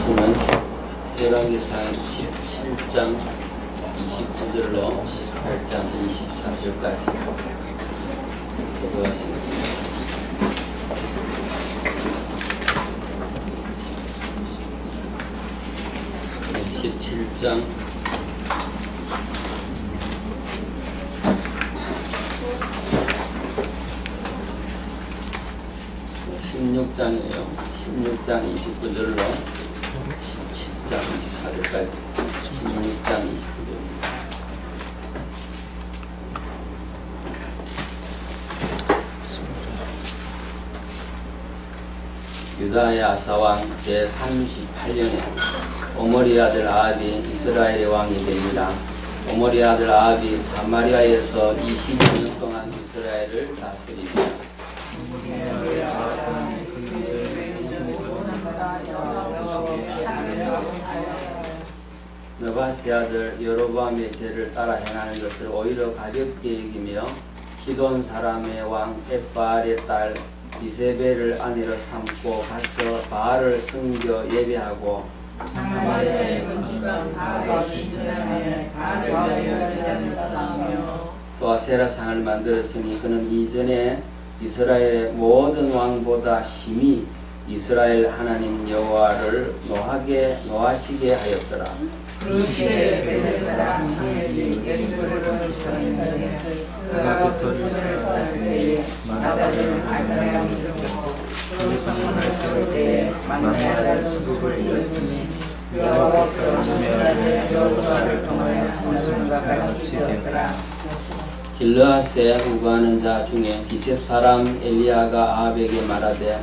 말씀은 열왕기상 17장 29절로 18장 24절까지 기도하시겠습니다. 17장 16장이에요. 16장 29절로 17장 24절까지 16장 29절입니다. 유다의 아사왕 제38년에 오므리 아들 아합이 이스라엘의 왕이 됩니다. 오므리 아들 아합이 사마리아에서 22년 동안 이스라엘을 다스립니다. 느바세 아들 여로보암의 죄를 따라 행하는 것을 오히려 가볍게 여기며 시돈 사람의 왕 엣바알의 딸 이세벨을 아내로 삼고 가서 바알을 섬겨 예배하고 사마리아에 건축한 바알의 신전에 바알을 위하여 제단을 쌓으며 또 아세라상을 만들었으니 그는 이전에 이스라엘의 모든 왕보다 심히 이스라엘 하나님 여호와를 노하시게 하였더라. 그 시대에 베델 사람 하멜이 예수를 전했는데 그가 그 터를 쌓을 때에 마다들은 알다야 믿었고 그 성문을 세울 때에 만나야 수국을 이었으니 여호와께서 주민아들 여호수아를 통하여 선수가 같이 되었더라. 길르앗에 우거하는 자 중에 기셉 사람 엘리야가 아합에게 말하되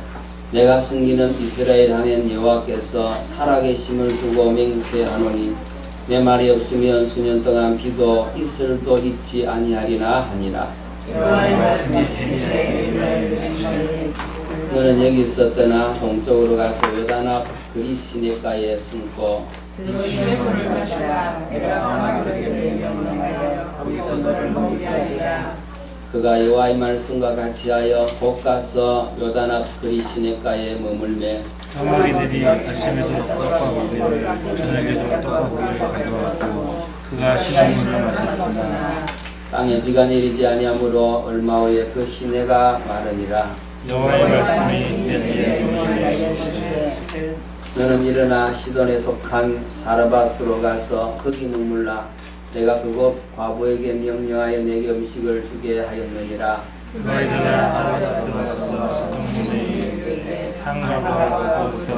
내가 섬기는 이스라엘 하나님 여호와께서 살아계심을 두고 맹세하노니 내 말이 없으면 수년 동안 비도 이슬도 있지 아니하리나 하니라. 여호와의 말씀이 엘리야에게 이르시되 너는 여기서 떠나 동쪽으로 가서 요단 앞 그리 시냇가에 숨고 그 시내물을 마시라. 내가 왕에게 명령하여 거기서 너를 먹게 하리라. 그가 여호와의 말씀과 같이 하여 곧 가서 요단 앞 그리 시냇가에 머물매 아모리들이 아침에도 떡과 고기를 저녁에도 떡과 고기를 가져왔고 그가 시냇물을 마셨으나 땅에 비가 내리지 아니하므로 얼마 후에 그 시내가 마르니라. 여호와의 말씀이 엘리야에게 이르시되 너는 일어나 시돈에 속한 사르밧으로 가서 거기 머물라. 내가 그곳 과부에게 명령하여 내게 음식을 주게 하였느니라. 그가 일어나 아라서 들어가서 성문에 향하고 거기서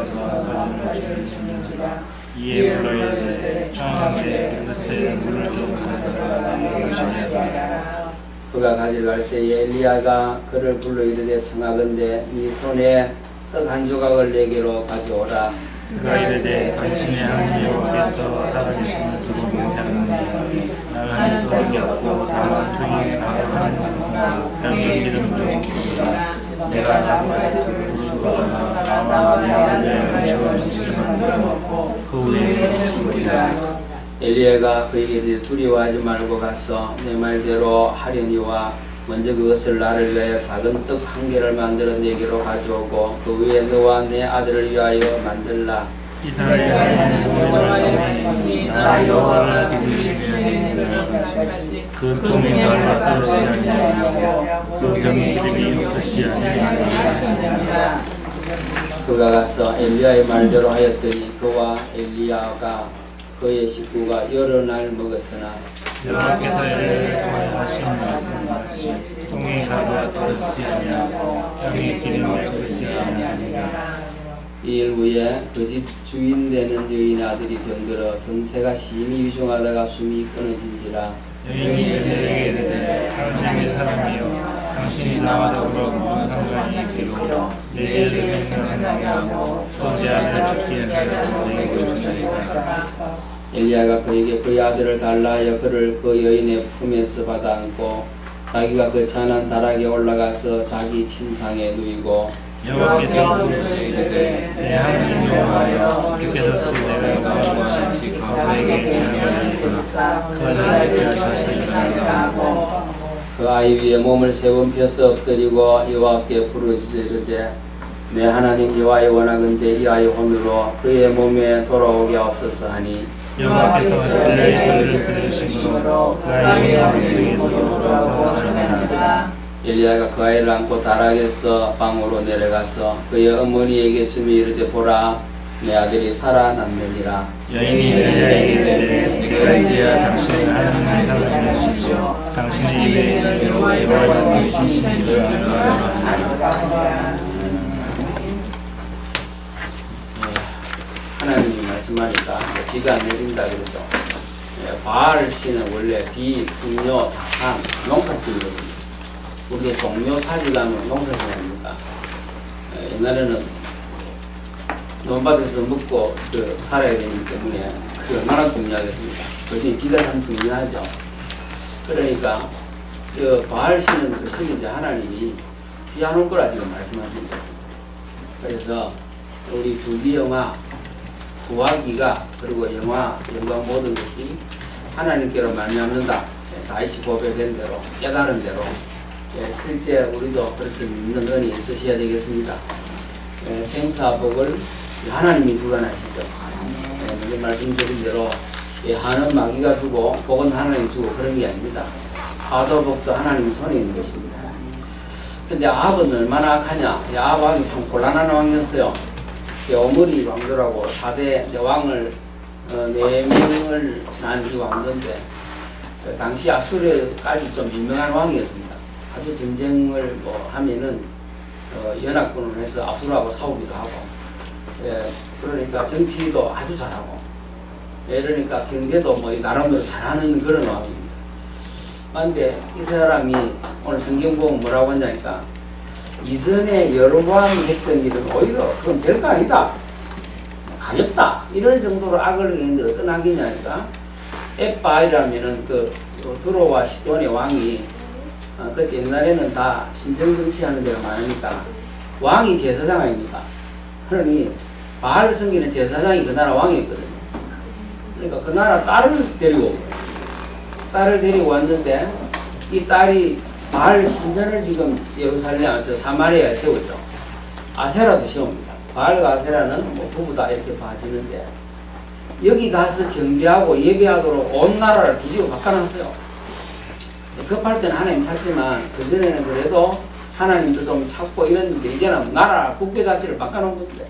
가지를 주는지라. 이에 불러이르되 청하되 그릇에 물을 좀 가져다가 이르시되 그가 가져갈 때에 엘리야가 그를 불러 이르되 청하건대 네 손에 떡 한 조각을 내게로 가져오라. 그가 이르되 당신의 하나님 여호와께서 살아계심을 두고 맹세하노니 나는 떡이 없고 다만 등이 가득한 양념 기름 좀 내가 나무에 불을 주거나 나와 내 아들의 음식을 만들어 먹고 그 후에 죽으리라. 엘리야가 그에게 이르되 두려워하지 말고 가서 내 말대로 하려니와 먼저 그것을 나를 위하여 작은 떡 한 개를 만들어 내게로 가져오고 그 위에 너와 내 아들을 위하여 만들라. 이스라엘 하나님 여호와의 말씀이 나 여호와를 믿으시면 그 통에 나가 떨어지지 아니하고 그 병이 이름이 없지 아니하리라. 그가 가서 엘리야의 말대로 하였더니 그와 엘리야가 그의 식구가 여러 날 먹었으나 여호와께서 엘리야를 통하여 하신 말씀같이 통에 가루가 떨어지지 아니하고 병이 기름이 없지 아니하리라. 이 일 후에 그 집 주인 되는 여인 아들이 병들어 정체가 심히 위중하다가 숨이 끊어진지라. 여인이 엘리야에게 이르되 당신의 사람이여 당신이 나와 더불어 무슨 상관이 있기로 내게 죽일 생각나게 하고 또 내 아들을 죽이는 사람을 내게 주시리라. 엘리야가 그에게 그의 아들을 달라 하여 그를 그 여인의 품에서 받아 안고 자기가 그 찬한 다락에 올라가서 자기 침상에 누이고 여호와께서 이르시되 내 하나님 여호와여 주께서 또 내가 구하신 과부에게 명령하시사 그 아들을 다시 하고 그 아이 위에 몸을 3번 펴서 엎드리고 여호와께 부르짖으되 내 하나님 여호와의 원하건대 이하여 오늘로 그의 몸에 돌아오게 하옵소서 하니 여호와께서 엘리야의 소리를 들으심으로 그 아이의 몸에 돌아오고 살아났다. 엘리야가 그 아이를 안고 다락에서 방으로 내려가서 그의 어머니에게 주며 이르되 보라 내 아들이 살아났느니라. 여인이 엘리야에게 이르되 내가 이제야 당신을 하나님의 사람을 주시오. 당신의 입에 여호와의 말씀이 주시니라. 하나님이 말씀하니까 비가 내린다 그러죠. 바알 씨는 원래 비, 풍요, 다산, 농사신이거든요. 우리가 동묘 사지 가면 농사신입니다. 옛날에는 논밭에서 먹고 살아야 되기 때문에 그게 얼마나 중요하겠습니까? 요즘 비가 참 중요하죠. 그러니까 바알 씨는 그 신이 이제 하나님이 비 안 올 거라 지금 말씀하십니다. 그래서 우리 두비 영화 구하기가 그리고 영광 모든 것이 하나님께로 말미암는다. 다윗이 고백한 대로 깨달은 대로 실제 우리도 그렇게 믿는 은이 있으셔야 되겠습니다. 생사복을 하나님이 주관하시죠. 먼저 말씀드린 대로 한은 마귀가 주고 복은 하나님 주고 그런 게 아닙니다. 화도 복도 하나님 손에 있는 것입니다. 근데 아합은 얼마나 악하냐. 아합 왕이 참 곤란한 왕이었어요. 오므리 왕조라고 4대 왕을 4명을 난 이 왕조인데 당시 아수르까지 좀 유명한 왕이었습니다. 아주 전쟁을 하면은 연합군을 해서 아수르하고 싸우기도 하고 그러니까 정치도 아주 잘하고 그러니까 경제도 나름대로 잘하는 그런 왕입니다. 그런데 이 사람이 오늘 성경 보면 뭐라고 하냐니까 이전에 여로보암이 했던 일은 오히려 그건 별거 아니다. 가볍다. 이럴 정도로 악을 했는데 어떤 악이냐니까 엣바이라면은 두로와 시돈의 왕이 그때 옛날에는 다 신정정치하는 데가 많으니까 왕이 제사장 아닙니까? 그러니 바알 섬기는 제사장이 그 나라 왕이었거든요. 그러니까 그 나라 딸을 데리고 온 거예요. 딸을 데리고 왔는데 이 딸이 바알 신전을 지금 예루살렘 사마리아에 세우죠. 아세라도 세웁니다. 바알과 아세라는 부부다 이렇게 봐지는데 여기 가서 경배하고 예배하도록 온 나라를 뒤집어 바꿔놨어요. 급할 때는 하나님 찾지만 그전에는 그래도 하나님도 좀 찾고 이랬는데 이제는 나라 국교 자체를 바꿔놓은 건데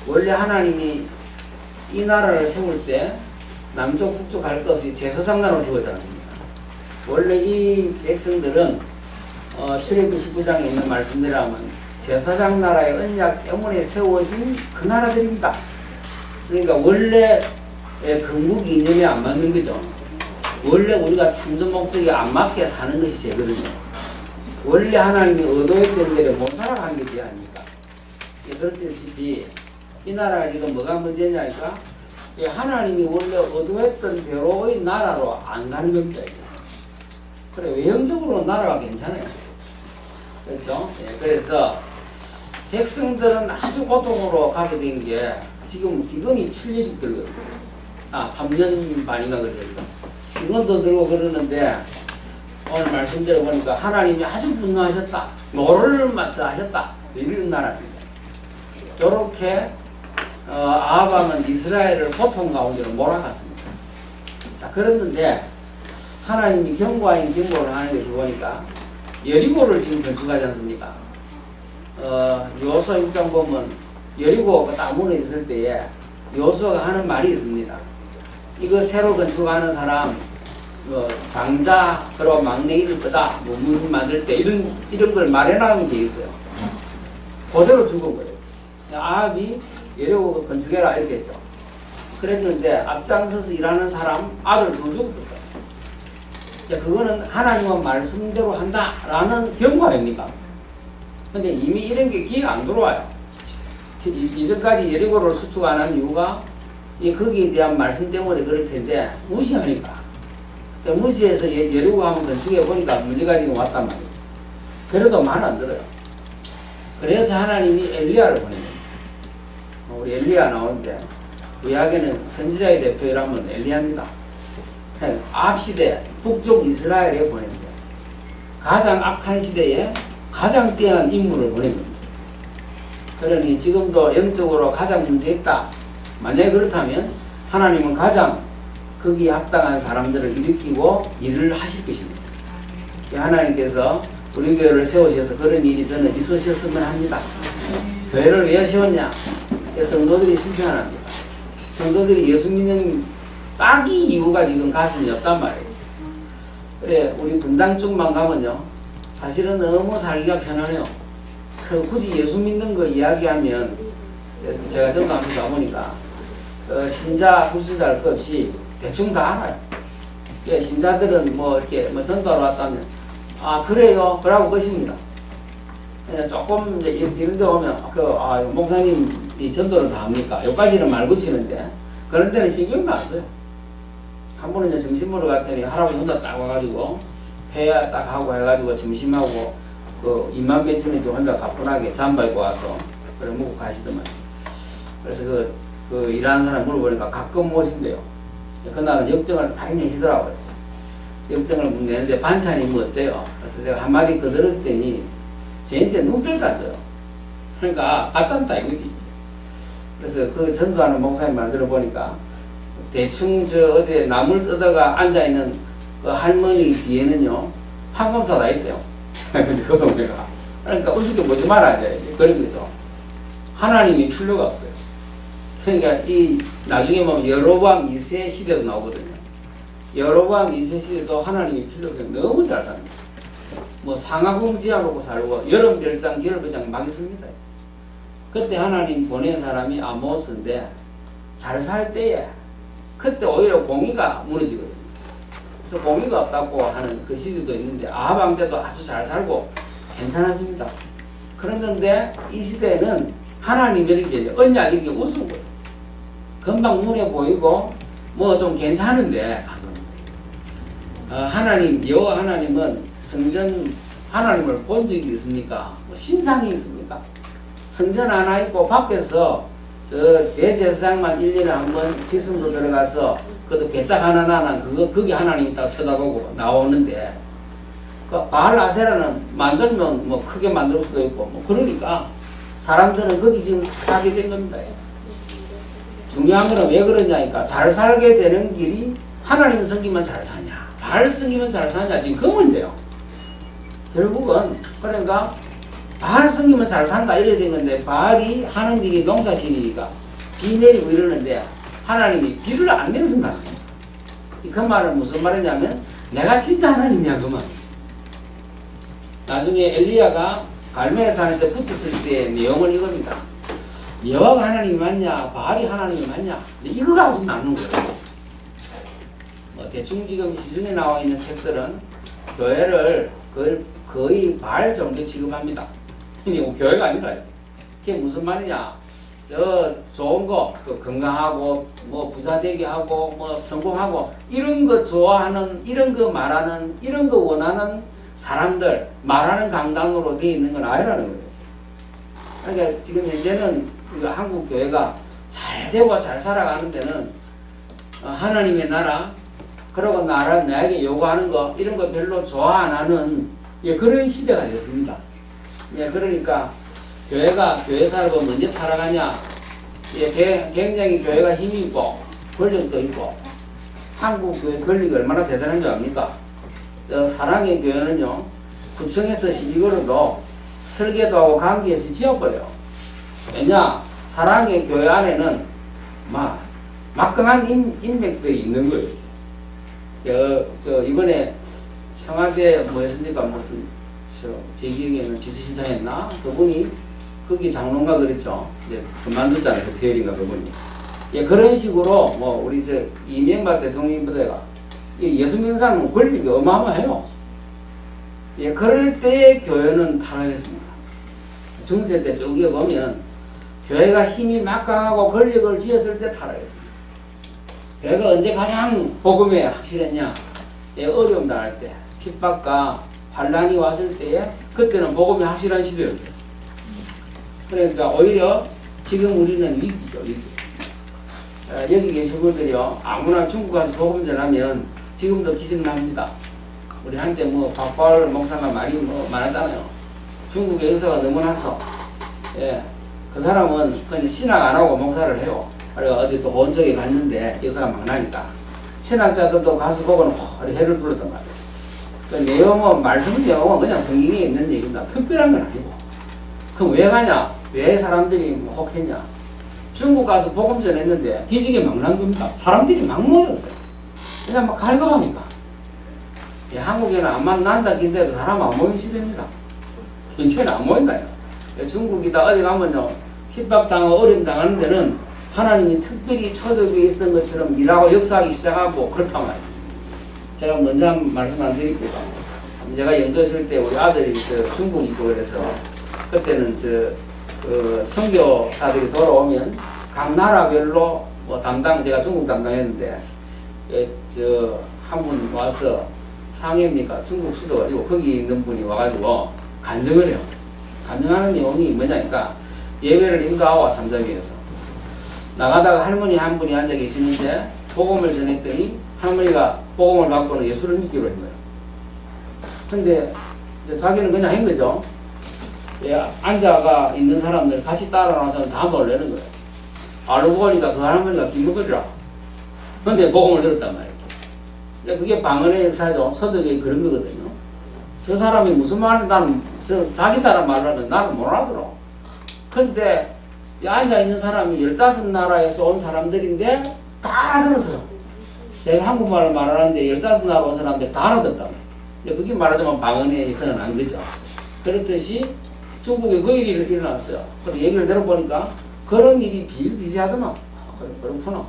원래 하나님이 이 나라를 세울 때 남쪽 북쪽 갈 것 없이 제사장단으로 세웠다는 겁니다. 원래 이 백성들은 출애굽기 19장에 있는 말씀대로 하면 제사장 나라의 언약 때문에 세워진 그 나라들입니다. 그러니까 원래 건국 이념에 안 맞는 거죠. 원래 우리가 참전 목적에 안 맞게 사는 것이 죄거든요. 원래 하나님이 의도했던 대로 못 살아가는 게 죄 아닙니까? 그렇듯이 이 나라가 지금 뭐가 문제냐니까 하나님이 원래 의도했던 대로의 나라로 안 가는 겁니다. 그래 외형적으로 나라가 괜찮아요. 그렇죠? 그래서 백성들은 아주 고통으로 가게 된 게 지금 기근이 7년씩 들거든요. 3년 반인가 그랬죠. 기근도 들고 그러는데 오늘 말씀대로 보니까 하나님이 아주 분노하셨다. 노를 맡아 하셨다. 이런 나라입니다. 이렇게 아합은 이스라엘을 고통 가운데로 몰아갔습니다. 자, 그랬는데 하나님이 경고하인 경고를 하는 것을 보니까 여리고를 지금 건축하지 않습니까? 여호수아 6장 보면 여리고가 딱 무너졌을 때에 여호수아가 하는 말이 있습니다. 이거 새로 건축하는 사람 장자 그리고 막내 이럴 거다. 무슨 만들 때 이런 걸 말해놔면 돼 있어요. 그대로 죽은 거예요. 아합이 여리고 건축해라 이렇게 했죠. 그랬는데 앞장서서 일하는 사람 아들 더 죽었어요. 그거는 하나님은 말씀대로 한다라는 경고 아닙니까? 근데 이미 이런 게 기회가 안 들어와요. 이전까지 여리고를 수축 안 한 이유가 거기에 대한 말씀 때문에 그럴 텐데 무시하니까. 무시해서 여리고 한번 건축해 보니까 문제가 지금 왔단 말이에요. 그래도 말 안 들어요. 그래서 하나님이 엘리야를 보낸 겁니다. 우리 엘리야 나오는데 구약에는 선지자의 대표라면 엘리야입니다. 아합 시대 북쪽 이스라엘에 보냈어요. 가장 악한 시대에 가장 뛰어난 인물을 보낸 겁니다. 그러니 지금도 영적으로 가장 문제 있다. 만약에 그렇다면 하나님은 가장 거기에 합당한 사람들을 일으키고 일을 하실 것입니다. 하나님께서 우리 교회를 세우셔서 그런 일이 저는 있으셨으면 합니다. 교회를 왜 세웠냐? 성도들이 실패합니다. 성도들이 예수 믿는 딱이 이유가 지금 가슴이 없단 말이에요. 그래, 우리 분당 쪽만 가면요, 사실은 너무 살기가 편하네요. 그리고 굳이 예수 믿는 거 이야기하면 제가 전도하면서 가보니까 신자, 불신자 할 것 없이 대충 다 알아요. 예, 신자들은 뭐 이렇게 뭐 전도하러 왔다면 아 그래요, 그러고 끝입니다. 조금 이제 이런 데 오면 목사님이 전도를 다 합니까? 여기까지는 말 붙이는데 그런 데는 신경도 안 써요. 한 번은 이제 점심 먹으러 갔더니 할아버지 혼자 딱 와가지고 회 딱 하고 해가지고 점심하고 그 2만 매천이도 혼자 가뿐하게 잠바 입고 와서 그래 먹고 가시더만. 그래서 그 일하는 사람 물어보니까 가끔 오신대요. 그날은 역정을 많이 내시더라고요. 역정을 내는데 반찬이 뭐 어째요? 그래서 제가 한마디 거들었더니 쟤한테 눈길 같아요. 그러니까 가짠다 이거지. 그래서 그 전도하는 목사님 말 들어보니까 대충 어디 나물 뜯다가 앉아있는 그 할머니 뒤에는요 판검사가 있대요. 그 동네가. 그러니까 우습게 보지 말아야 돼. 그런 거죠. 하나님이 필요가 없어요. 그러니까 이 나중에 보면 여로보암 2세 시대도 나오거든요. 여로보암 2세 시대도 하나님이 필요해서 너무 잘 삽니다. 뭐 상하궁 지하놓고 살고 여름별장 겨울별장 막 있습니다. 그때 하나님 보낸 사람이 아모스인데 잘 살 때에 그때 오히려 공의가 무너지거든요. 그래서 공의가 없다고 하는 그 시대도 있는데 아합 왕 때도 아주 잘 살고 괜찮았습니다. 그런데 이 시대에는 하나님이 이렇게 언약 이렇게 우스운 거예요. 금방 눈에 보이고 뭐 좀 괜찮은데 하나님 여호와 하나님은 성전 하나님을 본 적이 있습니까? 뭐 신상이 있습니까? 성전 하나 있고 밖에서 저 대제사장만 1년에 한 번 지성소 들어가서 그것도 배짝 하나 나나 거기 하나님이 딱 쳐다보고 나오는데 그 바알 아세라는 만들면 뭐 크게 만들 수도 있고 뭐 그러니까 사람들은 거기 지금 가게 된 겁니다. 중요한 거는 왜 그러냐니까 잘 살게 되는 길이 하나님 섬기면 잘 사냐 바알 섬기면 잘 사냐 지금 그 문제예요. 결국은 그러니까 바알 섬기면 잘 산다 이래야 된 건데 바알이 하는 일이 농사시니까 비 내리고 이러는데 하나님이 비를 안 내려준다. 그 말은 무슨 말이냐면 내가 진짜 하나님이야 그 말. 나중에 엘리야가 갈멜산에서 붙었을 때 내용은 이겁니다. 여호와가 하나님이 맞냐 바알이 하나님이 맞냐 이거 가지고 나누는 거예요. 뭐 대충 지금 시중에 나와 있는 책들은 교회를 거의 바알 정도 취급합니다. 교회가 아니라 그게 무슨 말이냐 좋은 거 건강하고 뭐 부자 되게 하고 뭐 성공하고 이런 거 좋아하는 이런 거 말하는 이런 거 원하는 사람들 말하는 강단으로 되어 있는 건 아니라는 거예요. 그러니까 지금 현재는 한국 교회가 잘 되고 잘 살아가는 데는 하나님의 나라 그리고 나에게 요구하는 거 이런 거 별로 좋아 안 하는 그런 시대가 됐습니다. 그러니까 교회가 교회 살고 먼저 타락하냐 굉장히 교회가 힘이 있고 권력도 있고 한국 교회 권력이 얼마나 대단한 줄 압니까? 사랑의 교회는요 구청에서 12그룹도 설계도 하고 관계없이 지어버려요. 왜냐 사랑의 교회 안에는 막강한 인맥들이 있는 거예요. 이번에 청와대 뭐였습니까? 무슨 제 기억에는 비서신청했나? 그분이 거기 장로인가 그랬죠. 이제 그만두잖아요. 그 페어인가 그분이. 그런 식으로 뭐 우리 이명박 대통령보다가 예수 믿는 사람은 권력이 어마어마해요. 그럴 때 교회는 타락했습니다. 중세 때 쭉 보면 교회가 힘이 막강하고 권력을 쥐었을 때 타락했습니다. 교회가 언제 가장 복음에 확실했냐? 어려움 당할 때, 핍박과 환란이 왔을 때에 그때는 복음이 확실한 시대였어요. 그러니까 오히려 지금 우리는 위기죠, 위기. 여기 계신 분들이요 아무나 중국 가서 복음 전하면 지금도 기증납니다. 우리 한때 뭐 박바울 목사가 말이 뭐 많았잖아요. 중국의 역사가 너무 나서 그 사람은 그냥 신학 안 하고 목사를 해요. 그래가 어디 또 온 쪽에 갔는데 역사가 막 나니까 신학자들도 가서 보고는 해를 불렀단 말이에요. 그 내용은 말씀 내용은 그냥 성경에 있는 얘기입니다. 특별한 건 아니고. 그럼 왜 가냐? 왜 사람들이 혹했냐? 중국 가서 복음 전했는데 뒤지게 막 난 겁니다. 사람들이 막 모였어요. 그냥 막 갈급하니까. 예, 한국에는 안 만난다 긴데도 사람 안 모인 시대입니다. 현재는 안 모인다요. 예, 중국이다 어디 가면요 핍박당하고 어려움 당하는 데는 하나님이 특별히 초대교회에 있던 것처럼 일하고 역사하기 시작하고 그렇단 말이에요. 제가 먼저 한 말씀 안 드릴게요. 제가 연도 있을 때 우리 아들이 중국 있고 그래서 그때는 선교사들이 돌아오면 각 나라별로 뭐 제가 중국 담당했는데 한 분 와서 상해입니까? 중국 수도 가지고 거기 있는 분이 와가지고 간증을 해요. 간증하는 내용이 뭐냐니까 예배를 인도하고 삼자교에서 나가다가 할머니 한 분이 앉아 계시는데 복음을 전했더니 할머니가 복음을 받고는 예수를 믿기로 한 거예요. 근데 자기는 그냥 한 거죠. 예, 앉아가 있는 사람들 같이 따라 나와서 다 놀라는 거예요. 알고 보니까 그 할머니가 김무걸이라. 근데 복음을 들었단 말이에요. 그게 방언의 역사죠. 초대교회 그런 거거든요. 저 사람이 무슨 말을 나는 자기 나라 말을 하면 나는 못 알아들어. 근데 앉아있는 사람이 15나라에서 온 사람들인데 다 알아들었어요. 제가 한국말을 말하는데 15나라 온 사람들 다 알아듣단 말이에요. 그게 말하자면 방언의 역사는 안 그죠. 그렇듯이 중국에 그 일이 일어났어요. 그래서 얘기를 들어보니까 그런 일이 비일비재하더만. 그렇구나.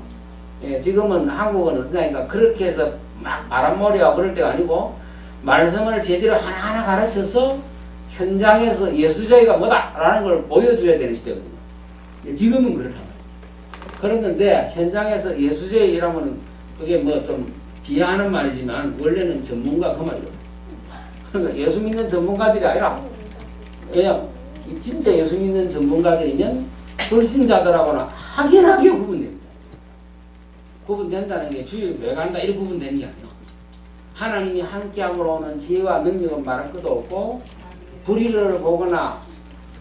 예, 지금은 한국은 어떠냐니까 그렇게 해서 막 바람머리하고 그럴 때가 아니고 말씀을 제대로 하나하나 가르쳐서 현장에서 예수자가 뭐다라는 걸 보여줘야 되는 시대거든요. 지금은 그렇단 말이에요. 그랬는데 현장에서 예수제이라면 그게 뭐 좀 비하하는 말이지만 원래는 전문가 그 말이에요. 그러니까 예수 믿는 전문가들이 아니라 그냥 진짜 예수 믿는 전문가들이면 불신자들하고는 확연하게 구분됩니다. 구분된다는 게 주일 왜 간다 이렇게 구분되는 게 아니에요. 하나님이 함께함으로는 지혜와 능력은 말할 것도 없고 불의를 보거나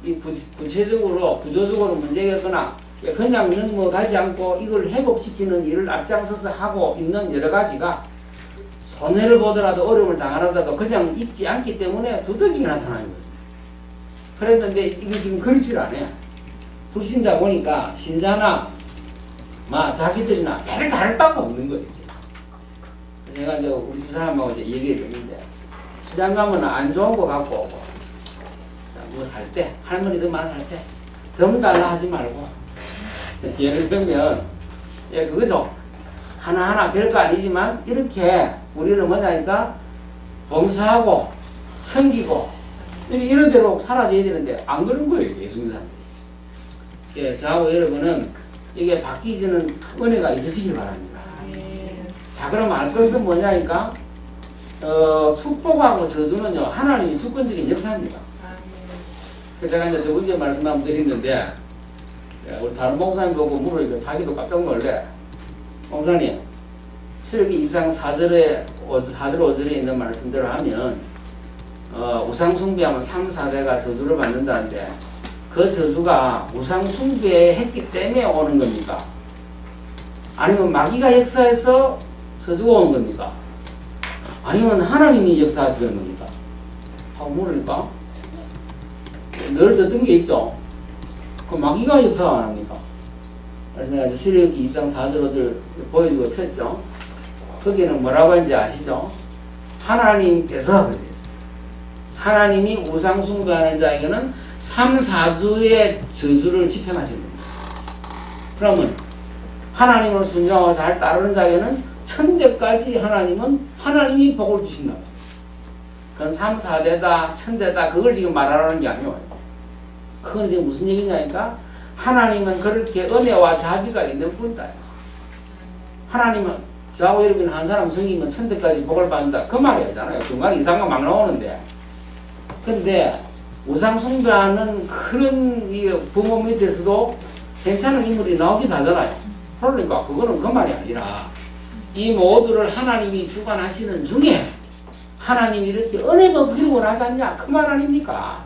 이 구체적으로 구조적으로 문제가 있거나 그냥 넘어가지 않고 이걸 회복시키는 일을 앞장서서 하고 있는 여러 가지가 손해를 보더라도 어려움을 당하더라도 그냥 있지 않기 때문에 두더지게 나타나는 거예요. 그랬는데 이게 지금 그렇지 않아요. 불신자 보니까 신자나 자기들이나 배를 다를 바가 없는 거예요. 제가 이제 우리 집 사람하고 이제 얘기해 줬는데 시장 가면 안 좋은 거 갖고 오고 뭐 살 때 할머니들만 살 때 너무 달라 하지 말고 예를 들면 그거죠. 하나하나 별거 아니지만 이렇게 우리는 뭐냐니까 봉사하고 섬기고 이런 대로 살아져야 되는데 안 그런 거예요. 예수 믿는 사람들이. 저하고 여러분은 이게 바뀌지는 은혜가 있으시길 바랍니다. 자, 그럼 알 것은 뭐냐니까 축복하고 저주는요 하나님이 주권적인 역사입니다. 제가 이제 저번주에 말씀 한번 드렸는데 우리 다른 목사님 보고 물으니까 자기도 깜짝 놀래. 목사님 출애굽기 2장 4절 5절에 있는 말씀대로 하면 우상숭배하면 3, 4대가 저주를 받는다는데 그 저주가 우상숭배했기 때문에 오는 겁니까? 아니면 마귀가 역사해서 저주가 오는 겁니까? 아니면 하나님이 역사해서 그런 겁니까? 하고 물으니까 늘 듣던 게 있죠. 그 마귀가 역사 안 합니까? 그래서 내가 출애굽기 2장 4절 5절 보여주고 폈죠. 거기는 뭐라고 했는지 아시죠? 하나님께서 하나님이 우상 숭배하는 자에게는 3, 4주의 저주를 집행하신 겁니다. 그러면 하나님을 순종하고 잘 따르는 자에게는 천대까지 하나님이 복을 주신다. 그건 3, 4대다, 천대다 그걸 지금 말하라는 게 아니에요. 그건 지금 무슨 얘기냐니까 하나님은 그렇게 은혜와 자비가 있는 분이다. 하나님은 저하고 여러분 한 사람 섬기면 천대까지 복을 받는다. 그 말이 아니잖아요. 그 말이 이상한 막 나오는데. 근데 우상 숭배하는 그런 부모 밑에서도 괜찮은 인물이 나오기도 하잖아요. 그러니까 그거는 그 말이 아니라 이 모두를 하나님이 주관하시는 중에 하나님이 이렇게 은혜가 부리고 나지 않냐 그 말 아닙니까?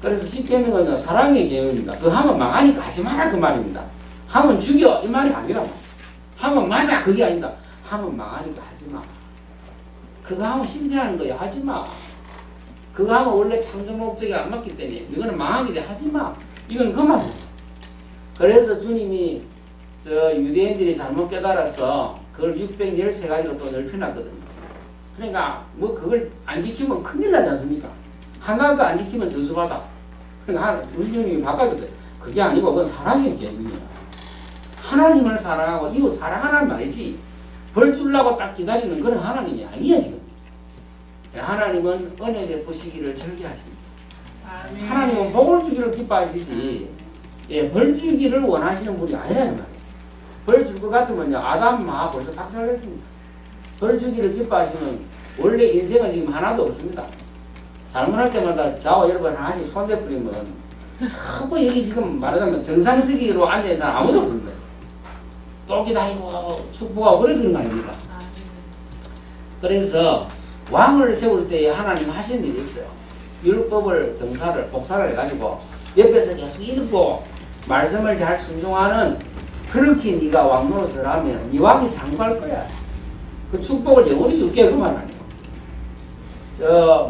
그래서 10계명은 사랑의 계명입니다. 그 하면 망하니까 하지 마라 그 말입니다. 하면 죽여 이 말이 아니라 하면 맞아 그게 아니다. 하면 망하니까 하지 마. 그거 하면 실패하는 거야 하지 마. 그거 하면 원래 창조 목적이 안 맞기 때문에 이거는 망하기 때문에 하지 마. 이건 그 말이에요. 그래서 주님이 유대인들이 잘못 깨달아서 그걸 613가지로 또 넓혀놨거든요. 그러니까 뭐 그걸 안 지키면 큰일 나지 않습니까? 하나도 안 지키면 저주받아. 그러니까 우리 주님이 바꿔줬어요. 그게 아니고 그건 사랑의 계명이야. 하나님을 사랑하고 이웃 사랑하라는 말이지 벌 주려고 딱 기다리는 그런 하나님이 아니야 지금. 하나님은 은혜 베푸시기를 즐겨하십니다. 하나님은 복을 주기를 기뻐하시지 벌 주기를 원하시는 분이 아니라는 말이에요. 벌 줄 것 같으면요 아담 벌써 박살냈습니다. 벌 주기를 기뻐하시면 원래 인생은 지금 하나도 없습니다. 잘못할 때마다 저와 여러분 하나씩 손대 뿌리면 전부 여기 지금 말하자면 정상적으로 앉아있는 사람 아무도 없는 거예요. 또 기다리고 축복하고 그래서 그런 거 아닙니까? 그래서 왕을 세울 때 하나님 하신 일이 있어요. 율법을 복사를 해가지고 옆에서 계속 읽고 말씀을 잘 순종하는 그렇게 네가 왕 노릇을 하면 네 왕이 장구할 거야. 그 축복을 영원히 줄게 그 말 아니에요.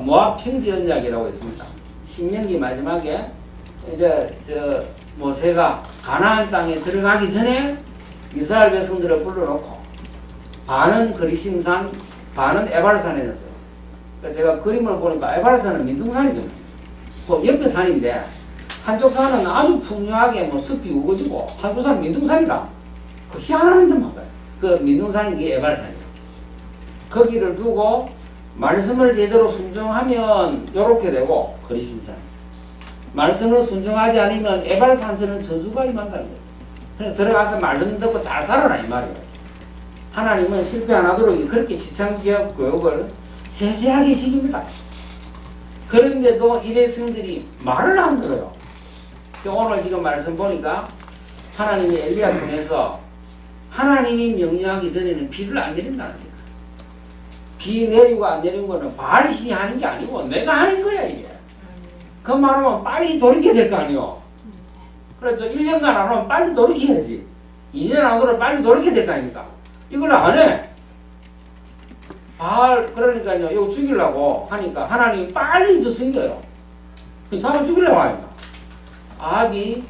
모압 평지 언약이라고 있습니다. 신명기 마지막에 이제 모세가 가나안 땅에 들어가기 전에 이스라엘 백성들을 불러놓고 반은 그리심산 반은 에발산에 놨어요. 그러니까 제가 그림을 보니까 에발산은 민둥산이거든요. 그 옆에 산인데 한쪽 산은 아주 풍요하게 뭐 숲이 우거지고 한쪽 산은 민둥산이라 그 희한한 데만 가요. 그 민둥산이 이게 에발산이에요. 거기를 두고 말씀을 제대로 순종하면 요렇게 되고 그리심산 말씀을 순종하지 않으면 에발산처럼 저주가 임한다는 거예요. 그래서 들어가서 말씀 듣고 잘 살아라 이 말이에요. 하나님은 실패 안 하도록 그렇게 시창기업 교육을 세세하게 시킵니다. 그런데도 이 백성들이 말을 안 들어요. 오늘 지금 말씀 보니까 하나님이 엘리야 통해서 하나님이 명령하기 전에는 비를 안 내린다는 거예요. 비 내리고 안 내리는 거는 바알신이 하는 게 아니고 내가 하는 거야 이게. 그 말하면 빨리 돌이켜야 될 거 아니요. 그렇죠. 1년간 안 하면 빨리 돌이켜야지. 2년 안 하면 빨리 돌이켜야 될 거 아닙니까? 이걸 안 해. 그러니까요. 이거 죽이려고 하니까 하나님이 빨리 저 숨겨요. 잡아 죽이려고 하니까. 아합이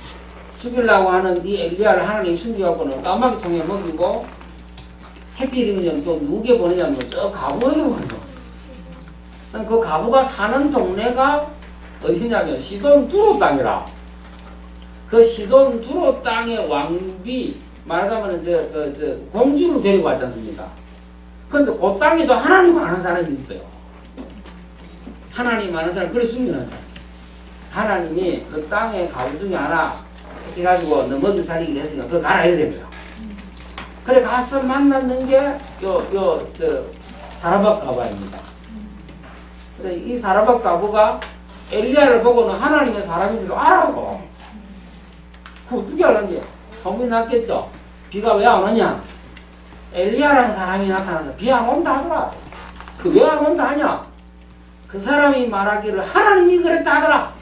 죽이려고 하는 이 엘리야를 하나님이 숨겨갖고는 까마귀 통에 먹이고 해필이면 또 누구게 보내냐면 저 가부에게 보내요. 그 가부가 사는 동네가 어디냐면 시돈 두로 땅이라. 그 시돈 두로 땅의 왕비 말하자면 저 공주를 데리고 왔지 않습니까? 근데 그 땅에도 하나님 아는 사람이 있어요. 하나님 아는 사람 그래 숨겨놨잖아. 하나님이 그 땅의 가부 중에 하나 해가지고 너 먹이 살리기를 했으니까 그거 가라 이래 거예요. 그래 가서 만났는 게 사라밧 가부입니다. 근데 이 사라밧 가부가 엘리야를 보고는 하나님의 사람인 줄 알아고. 그 어떻게 알았는지 소문이 났겠죠. 비가 왜 안 오냐? 엘리야라는 사람이 나타나서 비 안 온다 하더라. 그 왜 안 온다 하냐? 그 사람이 말하기를 하나님이 그랬다 하더라.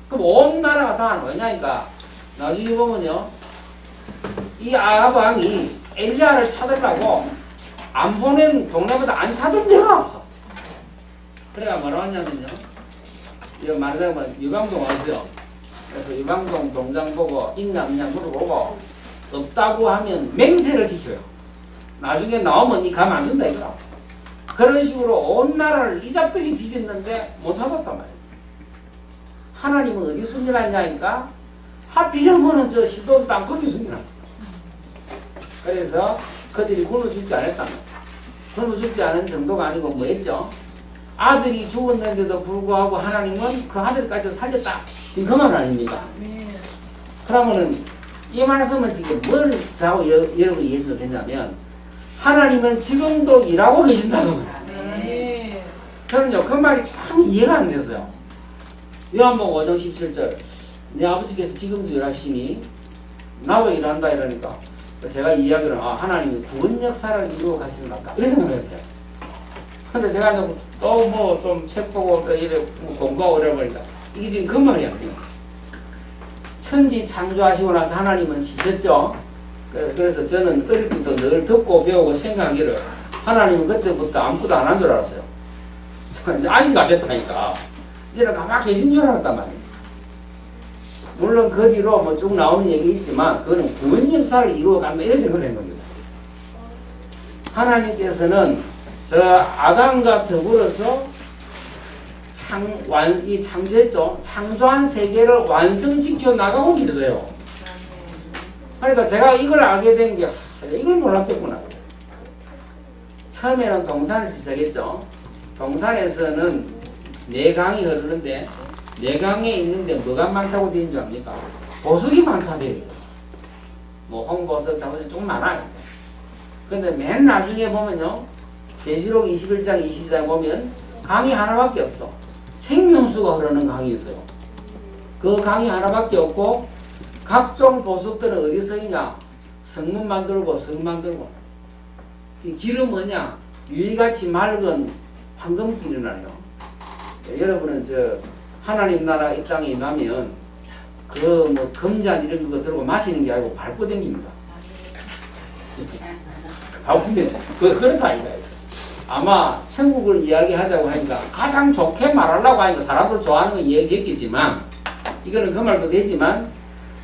그럼 온 나라가 다 뭐냐니까 나중에 보면요. 이 아합 왕이 엘리야를 찾으려고 안 보낸 동네보다 안 찾은 데가 없어. 그래가 뭐라고 하냐면요. 이거 말하자면 유방동 왔어요. 그래서 유방동 동장 보고 있냐 없냐 물어보고 없다고 하면 맹세를 시켜요. 나중에 나오면 니 가면 안 된다 이거라. 그런 식으로 온 나라를 이잡듯이 뒤집는데 못 찾았단 말이에요. 하나님은 어디 숨겨놨냐니까 하필이면은 저 시돈 땅 거기 숨겨놨어요. 그래서 그들이 굶어 죽지 않았단 말이에요. 굶어 죽지 않은 정도가 아니고 뭐 했죠? 아들이 죽었는데도 불구하고 하나님은 그 아들까지 살렸다. 지금 그 말 아닙니까? 그러면은 이 말씀은 지금 뭘 저하고 여러분이 이해해주면 되냐면 하나님은 지금도 일하고 계신다는 거예요. 저는요 그 말이 참 이해가 안 됐어요. 요한복음 5장 17절 내 아버지께서 지금도 일하시니 나도 일한다 이러니까 제가 이야기를 하나님이 구원 역사를 이루어 가시는 것 같다 이렇게 생각을 했어요. 근데 제가 또 뭐 좀 책 보고 또 이래 공부하고 이래 보니까 이게 지금 그 말이야. 천지 창조하시고 나서 하나님은 쉬셨죠. 그래서 저는 어릴 때부터 늘 듣고 배우고 생각하기를 하나님은 그때부터 아무것도 안 한 줄 알았어요. 아직 안 됐다니까. 이제는 가만히 계신 줄 알았단 말이에요. 물론 그 뒤로 뭐 쭉 나오는 얘기 있지만 그거는 구원 역사를 이루어가면 이런 생각을 한 겁니다. 하나님께서는 저 아담과 더불어서 창조했죠. 창조한 세계를 완성시켜 나가고 계세요. 그러니까 제가 이걸 알게 된 게 이걸 몰랐겠구나. 처음에는 동산에서 시작했죠. 동산에서는 네 강이 흐르는데 네 강에 있는데 뭐가 많다고 되는 줄 압니까? 보석이 많다 되어 있어요. 뭐 홍보석, 장보석 조금 많아요. 근데 맨 나중에 보면요. 계시록 21장, 22장 보면 강이 하나밖에 없어. 생명수가 흐르는 강이 있어요. 그 강이 하나밖에 없고 각종 보석들은 어디서 있냐? 성문 만들고 성 만들고. 이 길은 뭐냐? 유리같이 맑은 황금길이 나요. 여러분은 저 하나님 나라 이 땅에 임하면 그 뭐 금잔 이런 거 들고 마시는 게 아니고 밟고 다닙니다. 밟으면 그렇다 아닌가. 아마 천국을 이야기하자고 하니까 가장 좋게 말하려고 하니까 사람들 좋아하는 건 이야기했겠지만 이거는 그 말도 되지만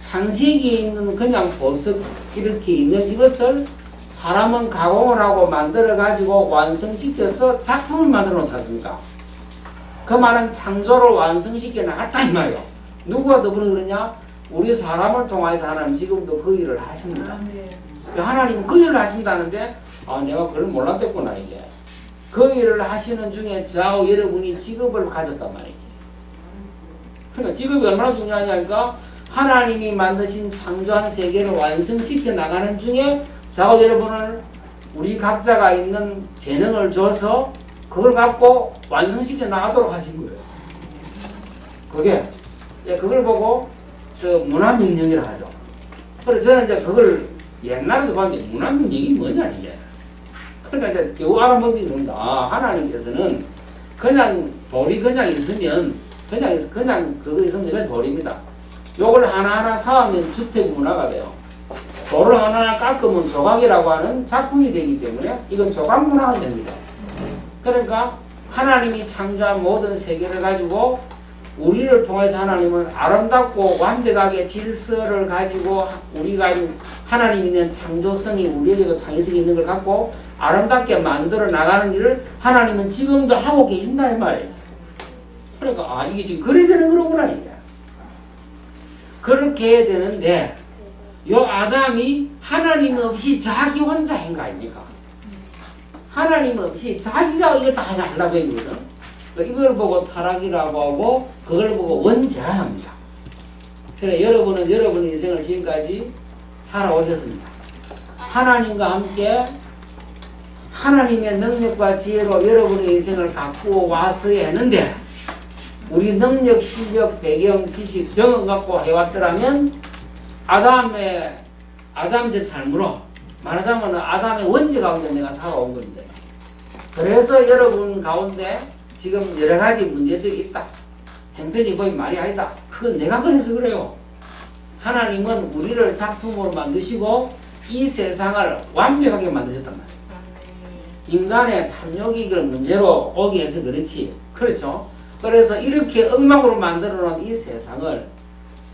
창세기에 있는 그냥 보석 이렇게 있는 이것을 사람은 가공을 하고 만들어 가지고 완성시켜서 작품을 만들어 놓지 않습니까? 그 말은 창조를 완성시켜 나갔다 이 말이에요. 누구와 더불어 그러냐? 우리 사람을 통해서 하나님 지금도 그 일을 하십니다. 하나님은 그 일을 하신다는데 내가 그걸 몰랐겠구나 이게. 그 일을 하시는 중에 저하고 여러분이 직업을 가졌단 말이에요. 그러니까 직업이 얼마나 중요하냐니까 하나님이 만드신 창조한 세계를 완성시켜 나가는 중에 저하고 여러분을 우리 각자가 있는 재능을 줘서 그걸 갖고 완성시켜 나가도록 하신 거예요. 그게 그걸 보고 저 문화명령이라 하죠. 그래서 저는 이제 그걸 옛날에도 봤는데 문화명령이 뭐냐 이게. 그러니까 이제 겨우 알아먹게 됩니다. 하나님께서는 그냥 돌이 그냥 있으면 그냥 그거 있으면 돌입니다. 요걸 하나하나 쌓으면 주택 문화가 돼요. 돌을 하나하나 깎으면 조각이라고 하는 작품이 되기 때문에 이건 조각 문화가 됩니다. 그러니까 하나님이 창조한 모든 세계를 가지고 우리를 통해서 하나님은 아름답고 완벽하게 질서를 가지고 우리가 하나님이 있는 창조성이 우리에게도 창의성이 있는 걸 갖고 아름답게 만들어 나가는 일을 하나님은 지금도 하고 계신다 이 말이에요. 그러니까 이게 지금 그래야 되는 거구나 이게. 그렇게 해야 되는데 요 아담이 하나님 없이 자기 혼자인 거 아닙니까? 하나님 없이 자기가 이걸 다 하려고 했거든. 이걸 보고 타락이라고 하고 그걸 보고 원죄합니다. 그래 여러분은 여러분의 인생을 지금까지 살아오셨습니다. 하나님과 함께 하나님의 능력과 지혜로 여러분의 인생을 갖고 왔어야 했는데 우리 능력, 실력, 배경, 지식, 경험 갖고 해왔더라면 아담적 삶으로 말하자면 아담의 원죄 가운데 내가 살아온 건데 그래서 여러분 가운데 지금 여러 가지 문제들이 있다. 형편이 보이면 말이 아니다. 그건 내가 그래서 그래요. 하나님은 우리를 작품으로 만드시고 이 세상을 완벽하게 만드셨단 말이에요. 인간의 탐욕이 그런 문제로 오게 해서 그렇지. 그렇죠? 그래서 이렇게 엉망으로 만들어 놓은 이 세상을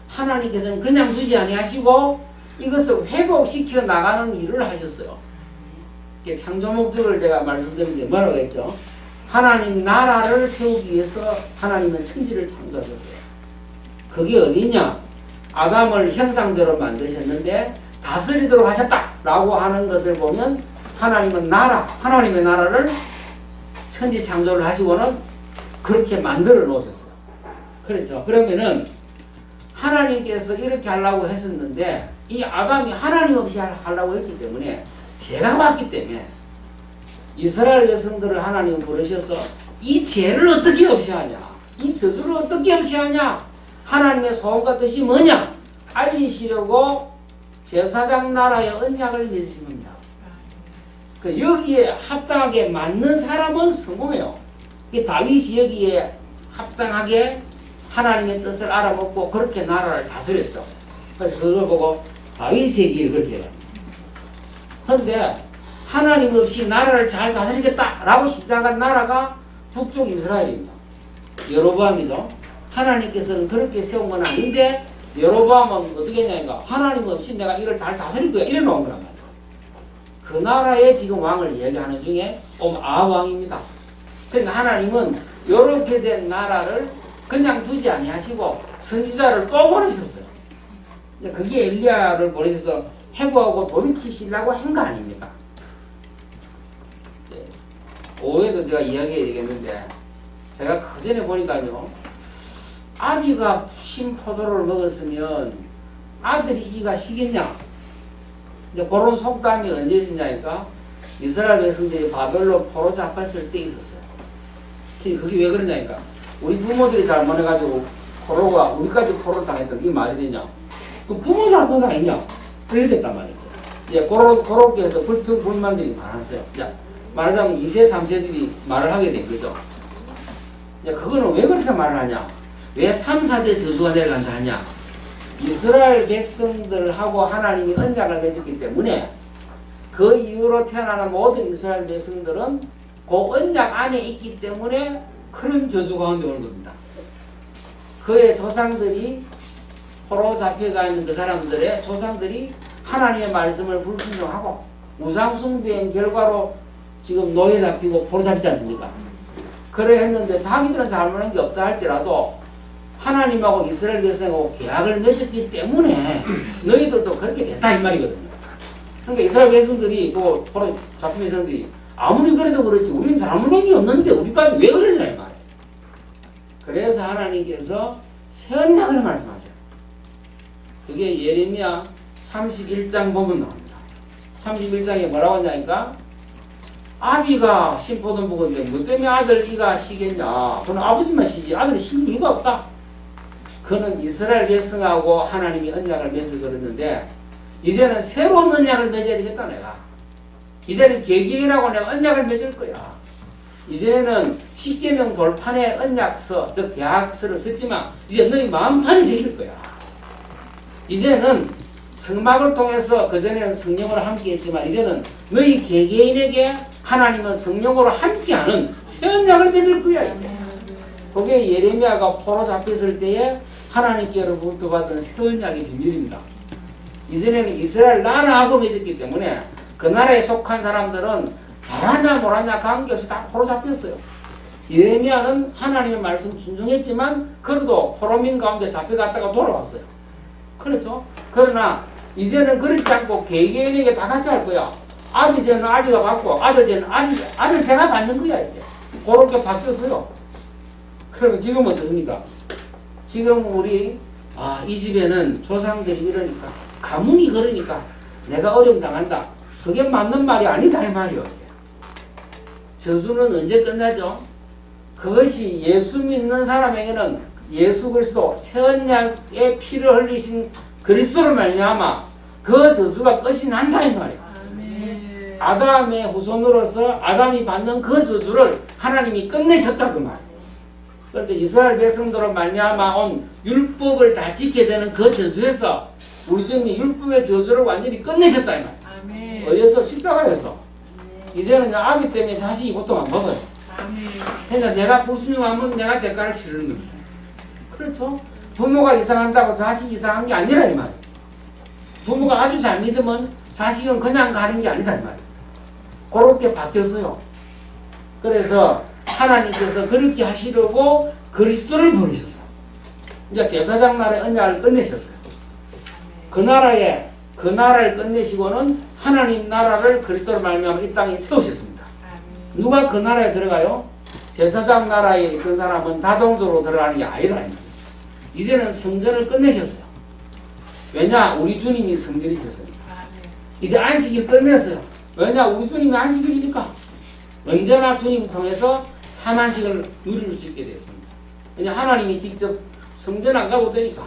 하나님께서는 그냥 두지 아니하시고 이것을 회복시켜 나가는 일을 하셨어요. 창조 목적을 제가 말씀드린 게 뭐라고 했죠? 하나님 나라를 세우기 위해서 하나님은 천지를 창조하셨어요. 그게 어디냐? 아담을 형상대로 만드셨는데 다스리도록 하셨다라고 하는 것을 보면 하나님은 하나님의 나라를 천지 창조를 하시고는 그렇게 만들어 놓으셨어요. 그렇죠? 그러면은 하나님께서 이렇게 하려고 했었는데 이 아담이 하나님 없이 하려고 했기 때문에 죄가 많기 때문에 이스라엘 백성들을 하나님 부르셔서 이 죄를 어떻게 없애하냐? 이 저주를 어떻게 없애하냐? 하나님의 소원과 뜻이 뭐냐? 알리시려고 제사장 나라의 언약을 맺으신 겁니다. 여기에 합당하게 맞는 사람은 성공해요. 다윗이 여기에 합당하게 하나님의 뜻을 알아먹고 그렇게 나라를 다스렸죠. 그래서 그걸 보고 다윗의 길 그렇게 해요. 그런데 하나님 없이 나라를 잘 다스리겠다라고 시작한 나라가 북쪽 이스라엘입니다. 여로보암이죠. 하나님께서는 그렇게 세운 건 아닌데 여로보암은 어떻게 했냐니까 하나님 없이 내가 이걸 잘 다스릴 거야 이래 놓은 거란 말이에요. 그 나라의 지금 왕을 이야기하는 중에 아왕입니다. 그러니까 하나님은 이렇게 된 나라를 그냥 두지 아니하시고 선지자를 또 보내셨어요. 그게 엘리야를 보내셔서 회개하고 돌이키시려고 한 거 아닙니까? 오해도 제가 이야기해야 되겠는데 제가 그전에 보니까요 아비가 신 포도를 먹었으면 아들이 이가 시겠냐 이제 그런 속담이 언제 있었냐니까 이스라엘 백성들이 바벨로 포로 잡혔을 때 있었어요. 그게 왜 그러냐니까 우리 부모들이 잘못해가지고 포로가 우리까지 포로를 당했던 게 말이 되냐 그 부모 잘못 아니냐 그렇게 됐단 말이에요. 이제 그렇게 해서 불평불만들이 많았어요. 말하자면 2세 3세들이 말을 하게 된 거죠. 그거는 왜 그렇게 말을 하냐 왜 3, 4대 저주가 내려간다 하냐 이스라엘 백성들하고 하나님이 언약을 맺었기 때문에 그 이후로 태어나는 모든 이스라엘 백성들은 그 언약 안에 있기 때문에 그런 저주 가운데 오는 겁니다. 그의 조상들이 포로 잡혀가 있는 그 사람들의 조상들이 하나님의 말씀을 불순종하고 우상숭배의 결과로 지금 노예 잡히고 포로 잡히지 않습니까? 그래 했는데 자기들은 잘못한 게 없다 할지라도 하나님하고 이스라엘 백성하고 계약을 맺었기 때문에 너희들도 그렇게 됐다 이 말이거든요. 그러니까 이스라엘 백성들이 그 포로 잡힌 백성들이 아무리 그래도 그렇지 우리는 잘못한 게 없는데 우리까지 왜 그랬냐 이 말이에요. 그래서 하나님께서 새 언약을 말씀하세요. 그게 예레미야 31장 보면 나옵니다. 31장에 뭐라고 하냐니까 아비가 신포도 먹었는데 뭐 때문에 아들 이가 시겠냐 그는 아버지만 시지 아들이 실 이유가 없다. 그는 이스라엘 백성하고 하나님이 언약을 맺어서 그랬는데 이제는 새로운 언약을 맺어야 되겠다 내가. 이제는 계기라고 내가 언약을 맺을 거야. 이제는 십계명 돌판에 언약서 즉 계약서를 썼지만 이제 너희 마음판이 새길 거야. 이제는 성막을 통해서 그전에는 성령으로 함께 했지만 이제는 너희 개개인에게 하나님은 성령으로 함께하는 새 언약을 맺을 거야. 이제. 그게 예레미야가 포로 잡혔을 때에 하나님께로부터 받은 새 언약의 비밀입니다. 이전에는 이스라엘 나라하고 맺었기 때문에 그 나라에 속한 사람들은 잘하냐 못하냐 관계없이 다 포로 잡혔어요. 예레미야는 하나님의 말씀 준종했지만 그래도 포로민 가운데 잡혀갔다가 돌아왔어요. 그렇죠? 그러나 이제는 그렇지 않고 개개인에게 다 같이 할 거야. 아들 쟤는 아비가 받고 아들 쟤는 아들 제가 받는 거야 이제. 그렇게 바뀌었어요. 그러면 지금 어떻습니까? 지금 우리 이 집에는 조상들이 이러니까 가문이 그러니까 내가 어려움 당한다. 그게 맞는 말이 아니다 이 말이요. 저주는 언제 끝나죠? 그것이 예수 믿는 사람에게는 예수 그리스도 새 언약의 피를 흘리신 그리스도를 말미암아 그 저주가 끝이 난다 이 말이야. 아담의 후손으로서 아담이 받는 그 저주를 하나님이 끝내셨다 그 말. 그래서 이스라엘 백성들로 말미암아 온 율법을 다 지켜야 되는 그 저주에서 우리 주님이 율법의 저주를 완전히 끝내셨다 이 말. 어디서 십자가에서. 이제는 아비 때문에 자식이 고통 안 먹어요. 그러니까 내가 불순종하면 내가 대가를 치르는 겁니다. 그렇죠? 부모가 이상한다고 자식이 이상한 게 아니라 이 말. 부모가 아주 잘 믿으면 자식은 그냥 가는 게 아니다 이 말. 그렇게 바뀌었어요. 그래서 하나님께서 그렇게 하시려고 그리스도를 보내셨어요. 이제 제사장 나라의 언약을 끝내셨어요. 그 나라를 끝내시고는 하나님 나라를 그리스도를 말미암아 이 땅에 세우셨습니다. 누가 그 나라에 들어가요? 제사장 나라에 있던 사람은 자동적으로 들어가는 게 아니라 이제는 성전을 끝내셨어요. 왜냐? 우리 주님이 성전이셨어요. 이제 안식일 끝냈어요. 왜냐? 우리 주님이 안식일이니까 언제나 주님 통해서 삼안식을 누릴 수 있게 됐습니다. 왜냐? 하나님이 직접 성전 안 가도 되니까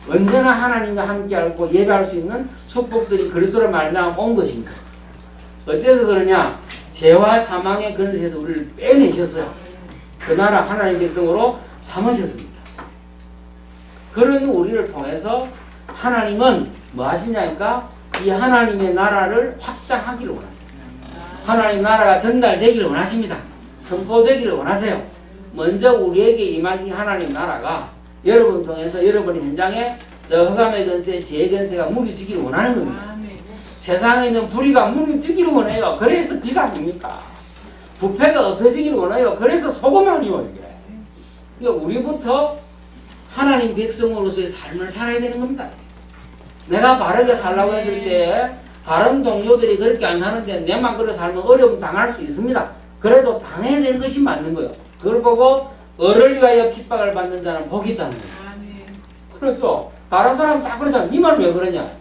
언제나 하나님과 함께하고 예배할 수 있는 축복들이 그리스도를 말미암아 온 것입니다. 어째서 그러냐? 죄와 사망의 근세에서 우리를 빼내셨어요. 그 나라 하나님의 백성으로 삼으셨습니다. 그런 우리를 통해서 하나님은 뭐 하시냐니까 이 하나님의 나라를 확장하기를 원하세요. 하나님 나라가 전달되기를 원하십니다. 선포되기를 원하세요. 먼저 우리에게 임할 이 하나님 나라가 여러분 통해서 여러분 현장에 저 흑암의 권세, 지혜 권세가 무너지기를 원하는 겁니다. 세상에 있는 불의가 무너지기를 원해요. 그래서 비가 옵니까? 부패가 없어지기를 원해요. 그래서 소금을 이어요. 그러니까 우리부터 하나님 백성으로서의 삶을 살아야 되는 겁니다. 내가 바르게 살라고 했을 때 다른 동료들이 그렇게 안 사는데 내만 그렇게 살면 어려움 당할 수 있습니다. 그래도 당해야 되는 것이 맞는 거예요. 그걸 보고 을을 위하여 핍박을 받는 자는 복이 있다는 거예요. 그렇죠. 다른 사람 다 그러잖아. 니만 왜 그러냐.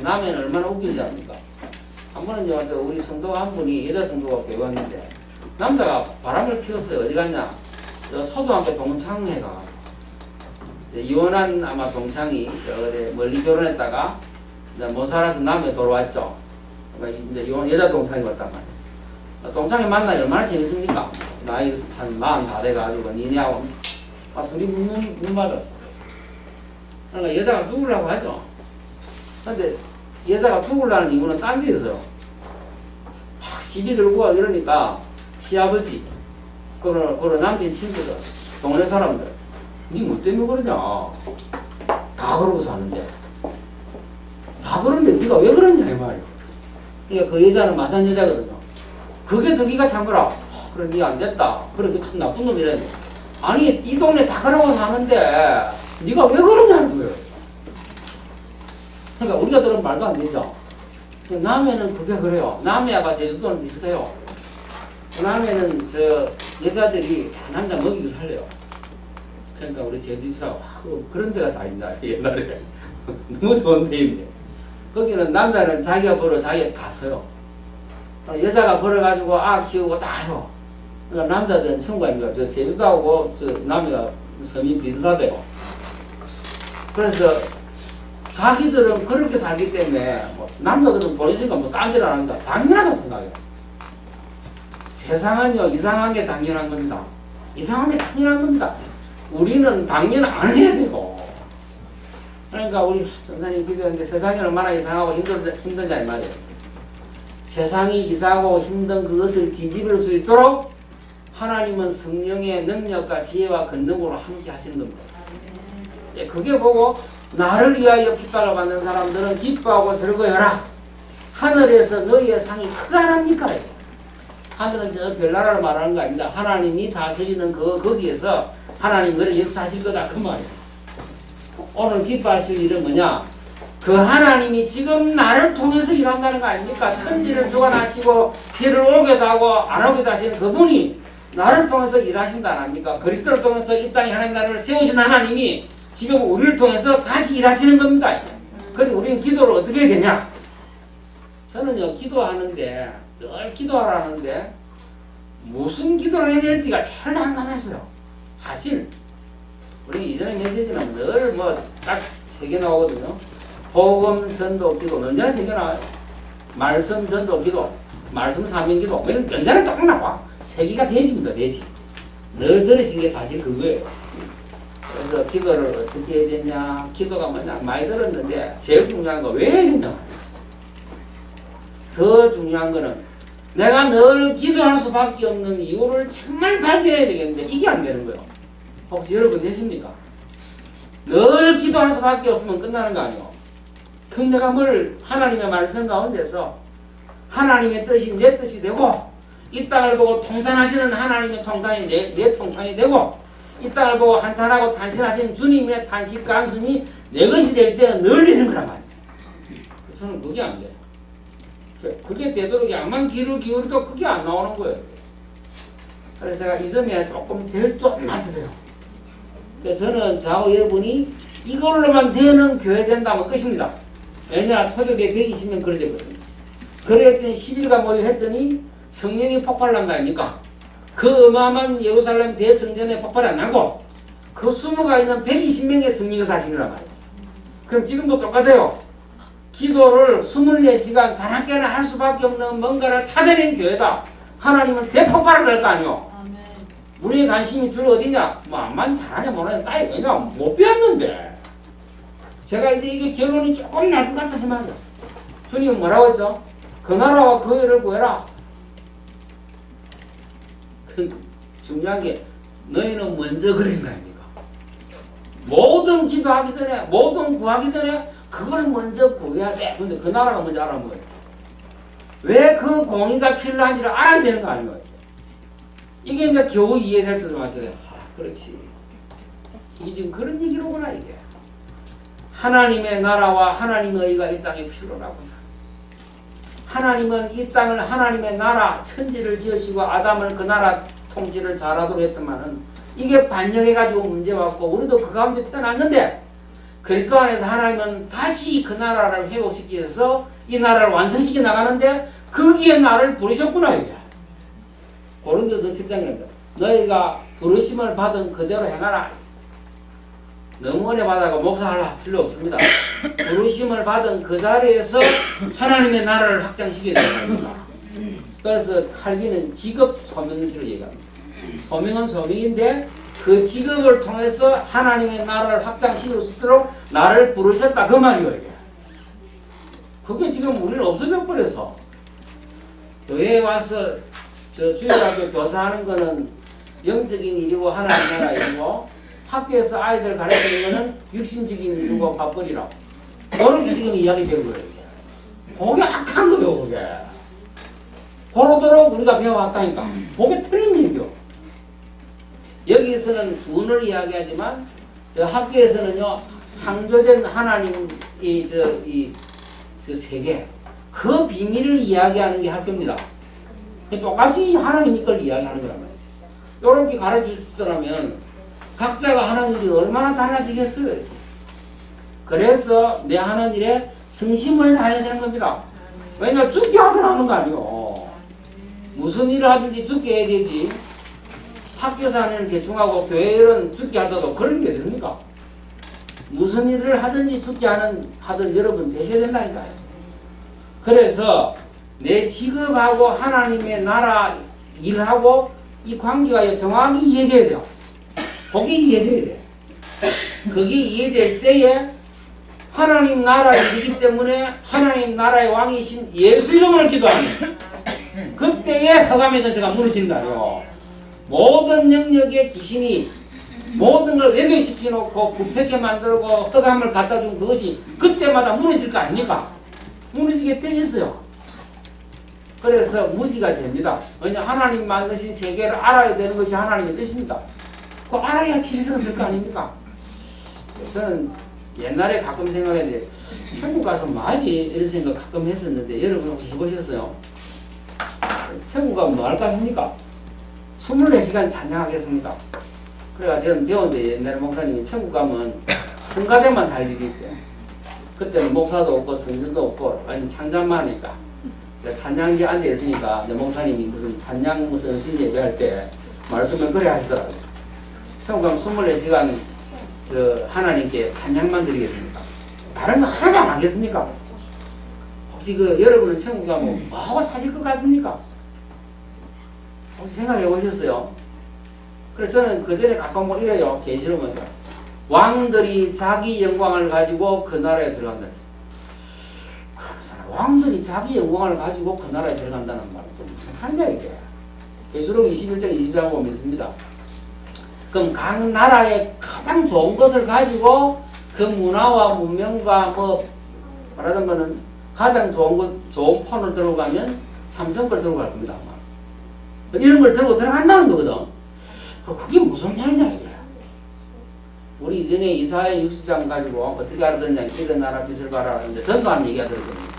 남해는 얼마나 웃긴지 압니까? 한 번은 우리 성도 한 분이 여자 성도가 교회 왔는데 남자가 바람을 피웠어요. 어디 갔냐? 저 초등학교 동창회 가가지고 이혼한 아마 동창이 멀리 결혼했다가 이제 못 살아서 남해 돌아왔죠. 이제 여자 동창이 왔단 말이에요. 동창회 만나기 얼마나 재밌습니까? 나이 한 40 다 돼가지고 니네하고 둘이 눈 맞았어. 그러니까 여자가 죽으려고 하죠. 근데 여자가 죽으려는 이유는 딴 데 있어요. 막 시비 들고 와 이러니까 시아버지, 그런 남편 친구들, 동네 사람들, 니 뭐 때문에 그러냐? 다 그러고 사는데. 다 그런데 니가 왜 그러냐 이 말이야. 그러니까 그 여자는 마산 여자거든요. 그게 더 기가 찬 거라. 그래 니 안 됐다. 그래 그 참 나쁜 놈이랬네. 아니 이 동네 다 그러고 사는데 니가 왜 그러냐는 거예요. 그러니까 우리가 들으면 말도 안 되죠. 남해는 그게 그래요. 남해가 제주도는 비슷해요. 남해는 저 여자들이 다 남자 먹이고 살래요. 그러니까 우리 제주집사가 그런 데가 다 있나 옛날에. 너무 좋은 데입니다. 거기는 남자는 자기가 벌어 자기가 다 써요. 여자가 벌어가지고 키우고 다 해요. 그러니까 남자들은 천국입니다. 저 제주도하고 저 남해가 섬이 비슷하대요. 그래서 자기들은 그렇게 살기 때문에 남자들은 보여주니까 딴짓 안 합니다. 당연하다고 생각해요. 세상은요 이상한 게 당연한 겁니다. 이상한 게 당연한 겁니다. 우리는 당연 안 해야 돼요. 그러니까 우리 전사님 기도했는데 세상이 얼마나 이상하고 힘든지 이 말이에요. 세상이 이상하고 힘든 그것을 뒤집을 수 있도록 하나님은 성령의 능력과 지혜와 권능으로 함께 하시는 겁니다. 그게 보고 나를 위하여 핍박을 받는 사람들은 기뻐하고 즐거워하라. 하늘에서 너희의 상이 크다랍니까? 하늘은 저 별나라를 말하는 거 아닙니다. 하나님이 다스리는 거기에서 하나님 그를 역사하실 거다 그 말이에요. 오늘 기뻐하실 일은 뭐냐? 그 하나님이 지금 나를 통해서 일한다는 거 아닙니까? 천지를 주관하시고 피를 오게도 하고 안 오게도 하시는 그분이 나를 통해서 일하신다 안 합니까? 그리스도를 통해서 이 땅에 하나님 나라를 세우신 하나님이 지금 우리를 통해서 다시 일하시는 겁니다. 그런데 우리는 기도를 어떻게 해야 되냐? 저는요 기도하는데 늘 기도하라는데 무슨 기도를 해야 될지가 제일 난감했어요. 사실 우리 이전에 메시지는 늘 딱 3개 나오거든요. 복음, 전도, 기도 언제나 3개 나와요. 말씀, 전도, 기도, 말씀, 사명, 기도 이런 언제나 딱 나와. 3개가 되집니다. 되지. 늘 들으신 게 사실 그거예요. 그래서 기도를 어떻게 해야 되냐, 기도가 뭐냐 많이 들었는데 제일 중요한 거 왜 해야 되냐. 더 중요한 거는 내가 늘 기도할 수밖에 없는 이유를 정말 발견해야 되겠는데 이게 안 되는 거예요. 혹시 여러분 되십니까? 늘 기도할 수밖에 없으면 끝나는 거 아니에요. 그럼 내가 뭘 하나님의 말씀 가운데서 하나님의 뜻이 내 뜻이 되고 이 땅을 보고 통탄하시는 하나님의 통탄이 내 통탄이 되고 이 땅을 보고 한탄하고 탄신하시는 주님의 탄식과 한숨이 내 것이 될 때는 늘 되는 거란 말이에요. 저는 그게 안 돼요. 그게 되도록 암만 귀를 기울여도 그게 안 나오는 거예요. 그래서 제가 이 점에 조금 될 조금만 드려요. 저는 좌우 여러분이 이걸로만 되는 교회 된다면 끝입니다. 왜냐 초대교회 120명 그래 되거든요. 그랬더니 10일간 모여했더니 성령이 폭발난 거 아닙니까? 그 어마어마한 예루살렘 대성전에 폭발이 안 나고 그 수모가 있는 120명의 성령이 사실이란 말이에요. 그럼 지금도 똑같아요. 기도를 24시간 자나깨나 할 수밖에 없는 뭔가를 찾아낸 교회다. 하나님은 대폭발을 할 거 아니에요. 우리의 관심이 주로 어디냐? 뭐 암만 잘하냐 뭐냐 따위 왜냐 못 배웠는데. 제가 이제 이게 결론이 조금 날 것 같다 생각해요. 주님은 뭐라고 했죠? 그 나라와 그 의를 구해라. 중요한 게 너희는 먼저 그런 거 아닙니까? 모든 기도하기 전에 모든 구하기 전에 그걸 먼저 구해야 돼. 근데 그 나라가 먼저 알아보면 뭐예요? 왜 그 공의가 필요한지를 알아야 되는 거 아니에요? 이게 이제 겨우 이해될 때도 맞아요. 그렇지. 이게 지금 그런 얘기로구나 이게. 하나님의 나라와 하나님의 의가 이 땅에 필요하구나. 하나님은 이 땅을 하나님의 나라 천지를 지으시고 아담을 그 나라 통치를 잘하도록 했더만은 이게 반영해가지고 문제 왔고 우리도 그 가운데 태어났는데 그리스도 안에서 하나님은 다시 그 나라를 회복시키기 위해서 이 나라를 완성시켜 나가는데 거기에 나를 부르셨구나 이게. 고린도서 7장입니다. 너희가 부르심을 받은 그대로 행하라. 너무 은혜 받아가 목사할 필요 없습니다. 부르심을 받은 그 자리에서 하나님의 나라를 확장시켜야 됩니다. 그래서 칼빈은 직업 소명시를 얘기합니다. 소명은 소명인데 그 직업을 통해서 하나님의 나라를 확장시킬 수 있도록 나를 부르셨다 그 말이에요. 이게. 그게 지금 우리는 없어져 버려서 교회에 와서 저 주일학교 교사하는 거는 영적인 일이고 하나님 나라 일이고 학교에서 아이들 가르치는 거는 육신적인 일이고 밥벌이라 그렇게 지금 이야기된 거예요. 그게 악한 거예요. 그게 그러도록 우리가 배워왔다니까. 그게 틀린 얘기요. 여기서는 구원을 이야기하지만 저 학교에서는요 창조된 하나님의 저 세계 그 비밀을 이야기하는 게 학교입니다. 똑같이 하나님 걸 이야기하는 거란 말이에요. 이렇게 가르쳐주더라면 각자가 하는 일이 얼마나 달라지겠어요. 그래서 내 하는 일에 성심을 다해야 되는 겁니다. 왜냐 죽게 하고 나오는 거 아니에요. 무슨 일을 하든지 죽게 해야 되지. 학교 사는 대충 하고 교회 일은 죽게 하더라도 그런 게 있습니까? 무슨 일을 하든지 죽게 하든 여러분 되셔야 된다니까요. 그래서 내 직업하고 하나님의 나라 일하고 이 관계가 정확히 이해돼야 돼요. 그게 이해돼야 돼. 그게 이해될 때에 하나님 나라 일이기 때문에 하나님 나라의 왕이신 예수 이름을 기도하면 그때에 허감의 근세가 무너지는 거 아니에요. 모든 영역의 귀신이 모든 걸 외면시켜 놓고 부패게 만들고 허감을 갖다 준 그것이 그때마다 무너질 거 아닙니까? 무너지게 돼 있어요. 그래서 무지가 됩니다. 왜냐 하나님 만드신 세계를 알아야 되는 것이 하나님의 뜻입니다. 그거 알아야 질서가 쓸 거 아닙니까? 저는 옛날에 가끔 생각했는데 천국 가서 뭐하지? 이런 생각 가끔 했었는데 여러분 혹시 해보셨어요? 천국 가면 뭐 할까 합니까? 24시간 찬양하겠습니까? 그래가지고 저는 배웠는데 옛날에 목사님이 천국 가면 성가대만 할 일이 있대요. 그때는 목사도 없고 성전도 없고 아니 찬양만 하니까 찬양지에 앉아있으니까 목사님이 무슨 찬양 무슨 신제 예배할 때 말씀을 그래 하시더라고요. 천국 가면 24시간 그 하나님께 찬양만 드리겠습니까? 다른 거 하나도 안 하겠습니까? 혹시 그 여러분은 천국 가면 뭐하고 사실 것 같습니까? 혹시 생각해 보셨어요? 그래서 저는 그 전에 가끔 뭐 이래요. 계시록은 왕들이 자기 영광을 가지고 그 나라에 들어간다. 왕들이 자기 영광을 가지고 그 나라에 들어간다는 말은 또 무슨 말이냐 이게. 계시록 21장 22장 보면 있습니다. 그럼 각 나라의 가장 좋은 것을 가지고 그 문화와 문명과 뭐 말하던 거는 가장 좋은 것, 좋은 폰을 들고 가면 삼성 걸 들고 갈 겁니다. 아마. 이런 걸 들고 들어간다는 거거든. 그게 무슨 말이냐 이게. 우리 이전에 이사야 60장 가지고 어떻게 알았느냐 이런 나라 빛을 봐라 하는데 전도한 얘기가 들었거든요.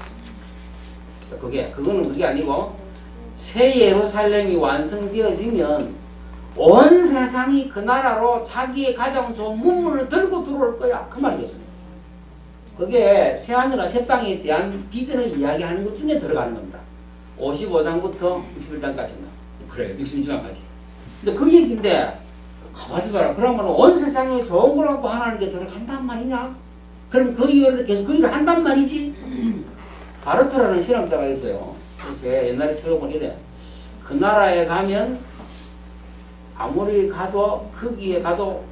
그거는 그게 아니고 새 예루살렘이 완성되어지면 온 세상이 그 나라로 자기의 가장 좋은 문물을 들고 들어올 거야. 그 말이거든요. 그게 새하늘과 새 땅에 대한 비전을 이야기하는 것 중에 들어가는 겁니다. 55장부터 61장까지입니다. 그래, 66장까지. 근데 그 얘기인데 가만히 봐라. 그러면 온 세상에 좋은 걸 갖고 하나님께 들어간단 말이냐? 그럼 그 이후에도 계속 그 일을 한단 말이지? 바르트라는 실험자가 있어요. 제가 옛날에 책을 보니 이래. 그 나라에 가면 아무리 가도 거기에 가도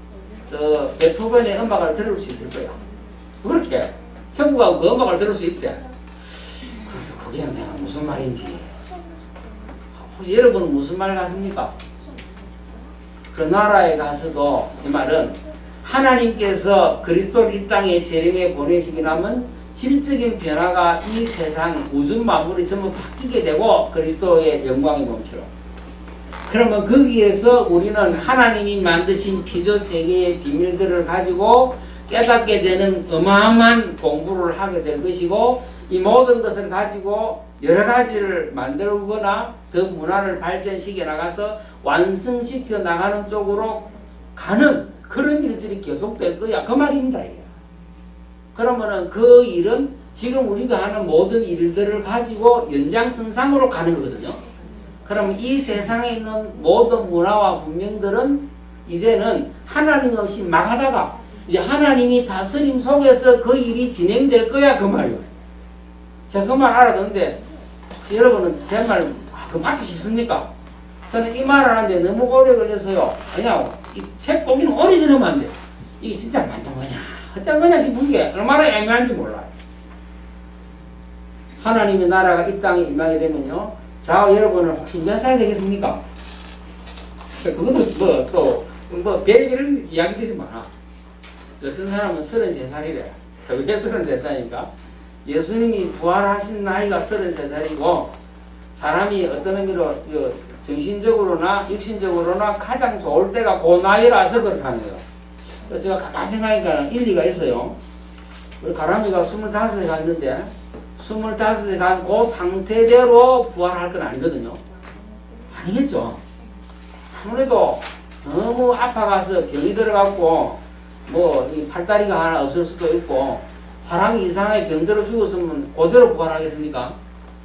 저 베토벤의 음악을 들을 수 있을 거야. 그렇게 천국하고 그 음악을 들을 수 있대. 그래서 그게 내가 무슨 말인지 혹시 여러분은 무슨 말 같습니까? 그 나라에 가서도 이 말은 하나님께서 그리스도를 이 땅에 재림에 보내시긴 하면 질적인 변화가 이 세상 우주 만물이 전부 바뀌게 되고 그리스도의 영광이 멈추러. 그러면 거기에서 우리는 하나님이 만드신 피조 세계의 비밀들을 가지고 깨닫게 되는 어마어마한 공부를 하게 될 것이고 이 모든 것을 가지고 여러 가지를 만들거나 그 문화를 발전시켜 나가서 완성시켜 나가는 쪽으로 가는 그런 일들이 계속될 거야. 그 말입니다. 이게. 그러면은 그 일은 지금 우리가 하는 모든 일들을 가지고 연장선상으로 가는 거거든요. 그럼 이 세상에 있는 모든 문화와 문명들은 이제는 하나님 없이 막하다가 이제 하나님이 다스림 속에서 그 일이 진행될 거야. 그 말이에요. 제가 그 말 알아듣는데 여러분은 제 말 그 맞기 쉽습니까? 저는 이 말을 하는데 너무 오래 걸려서요. 그냥 이 책 보기는 오래 지나면 안 돼. 이게 진짜 맞는 거냐 어쩐 거냐 싶은 게 얼마나 애매한지 몰라요. 하나님의 나라가 이 땅에 임하게 되면요. 자, 여러분은 혹시 몇 살 되겠습니까? 그것도 뭐 별의별 이야기들이 많아. 어떤 사람은 33살이래. 왜 33살이니까? 예수님이 부활하신 나이가 33살이고 사람이 어떤 의미로 정신적으로나 육신적으로나 가장 좋을 때가 그 나이라서 그렇다는 거예요. 그래서 제가 가만히 생각하니까 일리가 있어요. 우리 가람이가 25에 갔는데 25에 간 그 상태대로 부활할 건 아니거든요. 아니겠죠. 아무래도 너무 아파가서 병이 들어갔고 뭐 이 팔다리가 하나 없을 수도 있고 사람이 이상하게 병들어 죽었으면 그대로 부활하겠습니까?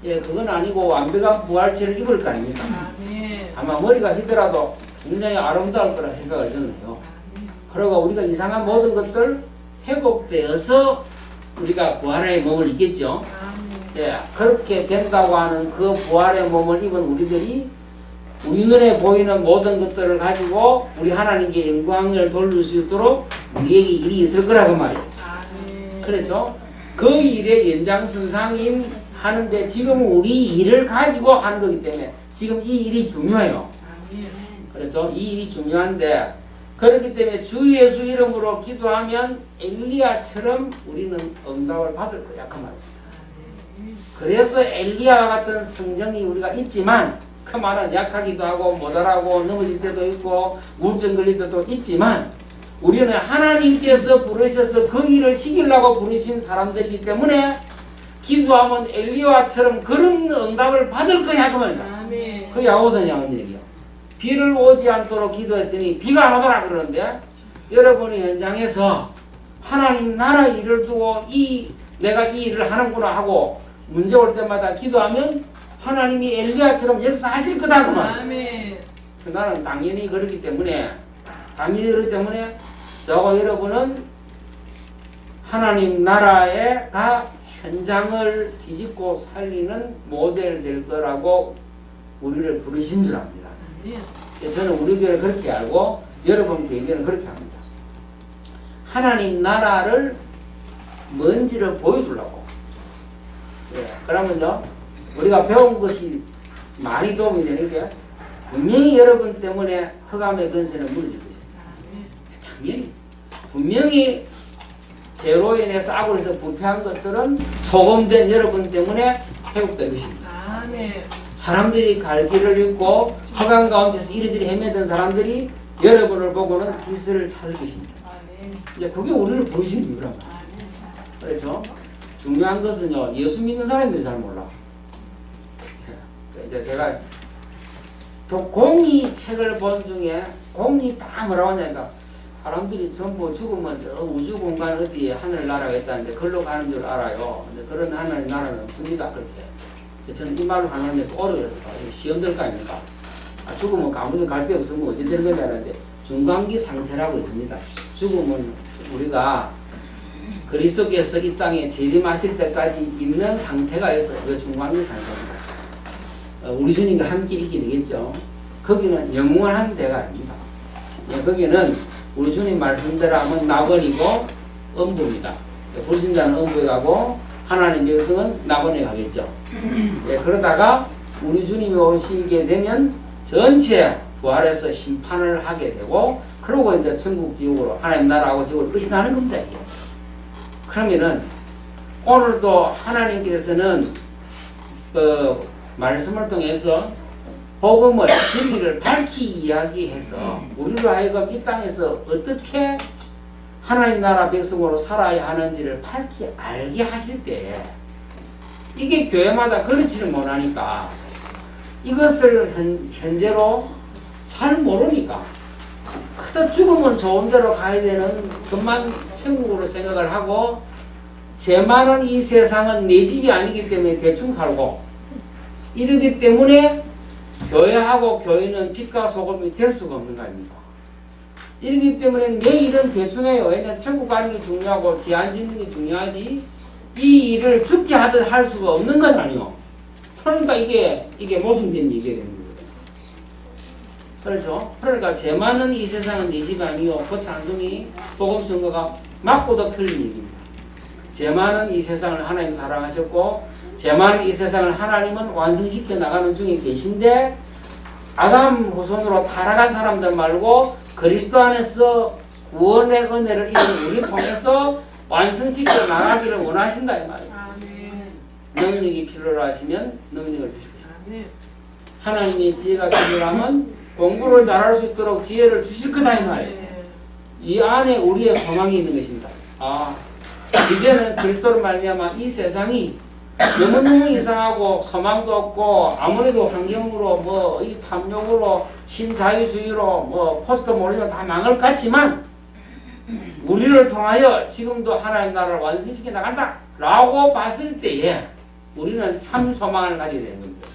예, 그건 아니고 완벽한 부활체를 입을 거 아닙니까? 아마 머리가 희더라도 굉장히 아름다울 거라 생각을 저는 해요. 그리고 우리가 이상한 모든 것들 회복되어서 우리가 부활의 몸을 입겠죠. 예, 그렇게 된다고 하는 그 부활의 몸을 입은 우리들이 우리 눈에 보이는 모든 것들을 가지고 우리 하나님께 영광을 돌릴 수 있도록 우리에게 일이 있을 거라고 말이에요. 그렇죠? 그 일의 연장선상인 하는데 지금 우리 일을 가지고 하는 거기 때문에 지금 이 일이 중요해요. 그렇죠? 이 일이 중요한데 그렇기 때문에 주 예수 이름으로 기도하면 엘리야처럼 우리는 응답을 받을 거야. 그 말이에요. 그래서 엘리야와 같은 성정이 우리가 있지만 그 말은 약하기도 하고 못하라고 넘어질 때도 있고 우울증 걸릴 때도 있지만 우리는 하나님께서 부르셔서 그 일을 시키려고 부르신 사람들이기 때문에 기도하면 엘리야처럼 그런 응답을 받을 거야. 그 말이다. 그 야고보서 나온 얘기요. 비를 오지 않도록 기도했더니 비가 안 오더라 그러는데 여러분이 현장에서 하나님 나라 일을 두고 내가 이 일을 하는구나 하고 문제 올 때마다 기도하면 하나님이 엘리야처럼 역사하실 거다 그 말. 나는 당연히 그렇기 때문에 저하고 여러분은 하나님 나라에 다 현장을 뒤집고 살리는 모델 될 거라고 우리를 부르신 줄 압니다. 그래서 저는 우리 교회 그렇게 알고 여러분 교회는 그렇게 합니다. 하나님 나라를 뭔지를 보여주려고. 예, 그러면요 우리가 배운 것이 많이 도움이 되는 게 분명히 여러분 때문에 흑암의 근세는 무너질 것입니다. 당연히 분명히 죄로 인해서 악으로 해서 부패한 것들은 소금된 여러분 때문에 회복될 것입니다. 사람들이 갈 길을 잃고 허강 가운데서 이리저리 헤매던 사람들이 여러분을 보고는 길을 찾을 것입니다. 이제 그게 우리를 보이시는 이유란 말이에요. 그렇죠? 중요한 것은요, 예수 믿는 사람들이 잘 몰라. 이제 제가 공의 책을 본 중에 공의 다 뭐라고 하냐니까 사람들이 전부 죽으면 저 우주 공간 어디에 하늘나라가 있다는데 걸로 가는 줄 알아요. 근데 그런 하늘 나라는 없습니다. 그렇게. 저는 이 말을 하는데 오래 그래서 시험 들 거 아닙니까? 죽으면 아무도 갈 데 없으면 어찌 되는 거냐 하는데 중간기 상태라고 있습니다. 죽으면 우리가 그리스도께서 이 땅에 재림하실 때까지 있는 상태가 있어요. 그 중간기 상태입니다. 우리 주님과 함께 있게 되겠죠. 거기는 영원한 데가 아닙니다. 예, 거기는 우리 주님 말씀대로 하면 낙원이고 음부입니다. 불신자는 음부에 가고 하나님의 백성은 낙원에 가겠죠. 예, 그러다가 우리 주님이 오시게 되면 전체 부활해서 심판을 하게 되고 그러고 이제 천국 지옥으로 하나님 나라하고 지옥을 끝이 나는 겁니다. 이게. 그러면은 오늘도 하나님께서는 그 말씀을 통해서 복음을 진리를 밝히 이야기해서 우리로 하여금 이 땅에서 어떻게 하나님 나라 백성으로 살아야 하는지를 밝히 알게 하실 때 이게 교회마다 그렇지를 못하니까 이것을 현재로 잘 모르니까 그저 죽으면 좋은 데로 가야 되는 것만 천국으로 생각을 하고 죄 많은 이 세상은 내 집이 아니기 때문에 대충 살고 이러기 때문에 교회하고 교인은 빛과 소금이 될 수가 없는 거 아닙니까? 이러기 때문에 내 일은 대충 해요. 왜냐면 천국 가는 게 중요하고 제한 짓는 게 중요하지 이 일을 죽게 하듯 할 수가 없는 건 아니요. 그러니까 이게 모순된 얘기가 되는 거예요. 그렇죠? 그러니까 죄 많은 이 세상은 내 집이 아니요. 그 찬송이 복음 선거가 맞고도 틀린 얘기입니다. 죄 많은 이 세상을 하나님 사랑하셨고 죄 많은 이 세상을 하나님은 완성시켜 나가는 중에 계신데 아담 후손으로 타락한 사람들 말고 그리스도 안에서 구원의 은혜를 입은 우리 통해서 완성시켜 나가기를 원하신다 이 말이에요. 능력이 필요로 하시면 능력을 주시고 하나님의 지혜가 필요하면 공부를 잘할 수 있도록 지혜를 주실 거다 이 말이에요. 이 안에 우리의 소망이 있는 것입니다. 이제는 그리스도로 말미암아 이 세상이 너무너무 이상하고 소망도 없고 아무래도 환경으로 이 탐욕으로 신자유주의로 포스터 모르면 다 망할 것 같지만 우리를 통하여 지금도 하나님 나라를 완성시켜 나간다 라고 봤을 때에 우리는 참 소망을 가지게 되는 겁니다.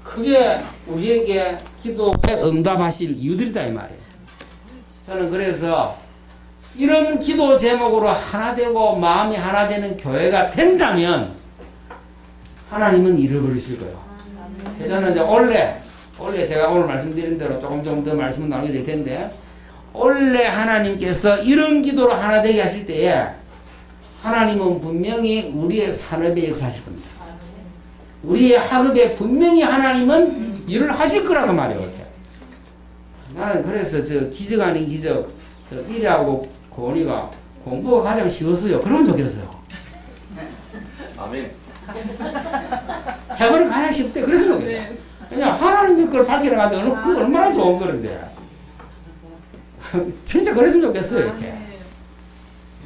그게 우리에게 기도에 응답하실 이유들이다 이 말이에요. 저는 그래서 이런 기도 제목으로 하나 되고 마음이 하나 되는 교회가 된다면 하나님은 잃어버리실 거예요. 저는 이제 원래 제가 오늘 말씀드린 대로 조금 더 말씀을 나누게 될 텐데 원래 하나님께서 이런 기도로 하나 되게 하실 때에 하나님은 분명히 우리의 산업에 역사하실 겁니다. 우리의 학업에 분명히 하나님은 일을 하실 거라고 말해요. 나는 그래서 저 기적 아닌 기적 저 이래하고 고은이가 공부가 가장 쉬웠어요. 그러면 좋겠어요. 아멘. 해보는 가장 쉽대. 그랬으면 좋겠어요. 그냥 하나님의 걸 밝혀나가는데 그 얼마나 좋은 거는데. 진짜 그랬으면 좋겠어요. 이렇게.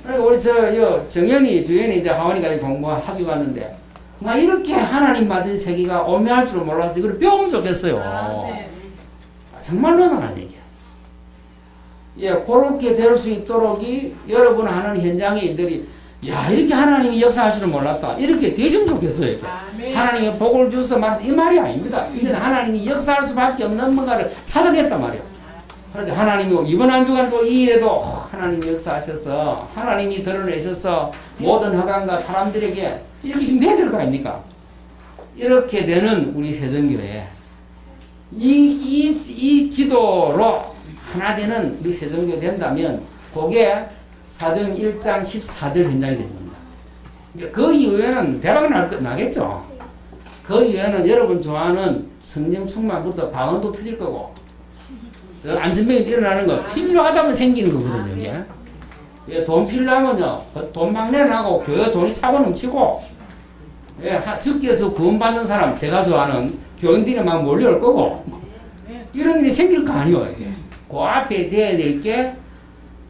그러니까 우리 정연이 주연이 이제 하원이까지 공부하기 왔는데 나 이렇게 하나님 받은 세계가 오묘할 줄 몰랐어요. 이걸 배우면 좋겠어요. 정말로는 아니게. 예, 그렇게 될 수 있도록 여러분 하는 현장의 일들이 야 이렇게 하나님이 역사할 줄은 몰랐다. 이렇게 되시면 좋겠어요. 이렇게. 하나님의 복을 주셔서 말해서 이 말이 아닙니다. 이건 하나님이 역사할 수밖에 없는 뭔가를 찾아냈단 말이에요. 그래서 하나님이 이번 한 주간도 이 일에도 하나님이 역사하셔서 하나님이 드러내셔서 모든 허강과 사람들에게 이렇게 지금 돼야 될 거 아닙니까? 이렇게 되는 우리 세전교회 이 기도로 하나 되는 우리 세전교회 된다면 그게 사도행 1장 14절 현장이 되는 겁니다. 그 이후에는 대박 나겠죠. 그 이후에는 여러분 좋아하는 성령 충만부터 방언도 터질 거고 안전병이 일어나는 거 필요하다면 생기는 거거든요. 이게. 돈 필요하면요 돈 막내나고 교회 돈이 차고 넘치고 주께서 구원받는 사람 제가 좋아하는 교인들이 막 몰려올 거고 이런 일이 생길 거 아니에요. 이게. 그 앞에 돼야 될 게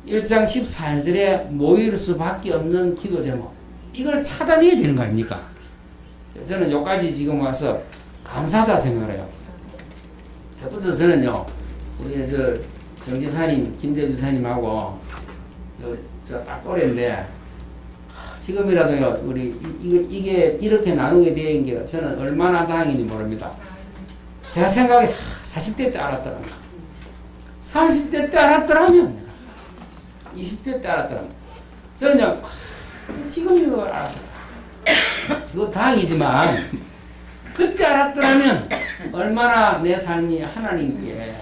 1장 14절에 모일 수밖에 없는 기도 제목 이걸 찾아내야 되는 거 아닙니까? 저는 여기까지 지금 와서 감사하다 생각해요. 첫 번째 저는요 우리 정 집사님 김재 집사님하고 저 딱 또래인데 지금이라도요 우리 이게 이렇게 나누게 된 게 저는 얼마나 다행인지 모릅니다. 제가 생각에 40대 때 알았더라면 30대 때 알았더라면 20대 때 알았더라면 저는요 지금 이거 알았어요. 이거 다행이지만 그때 알았더라면 얼마나 내 삶이 하나님께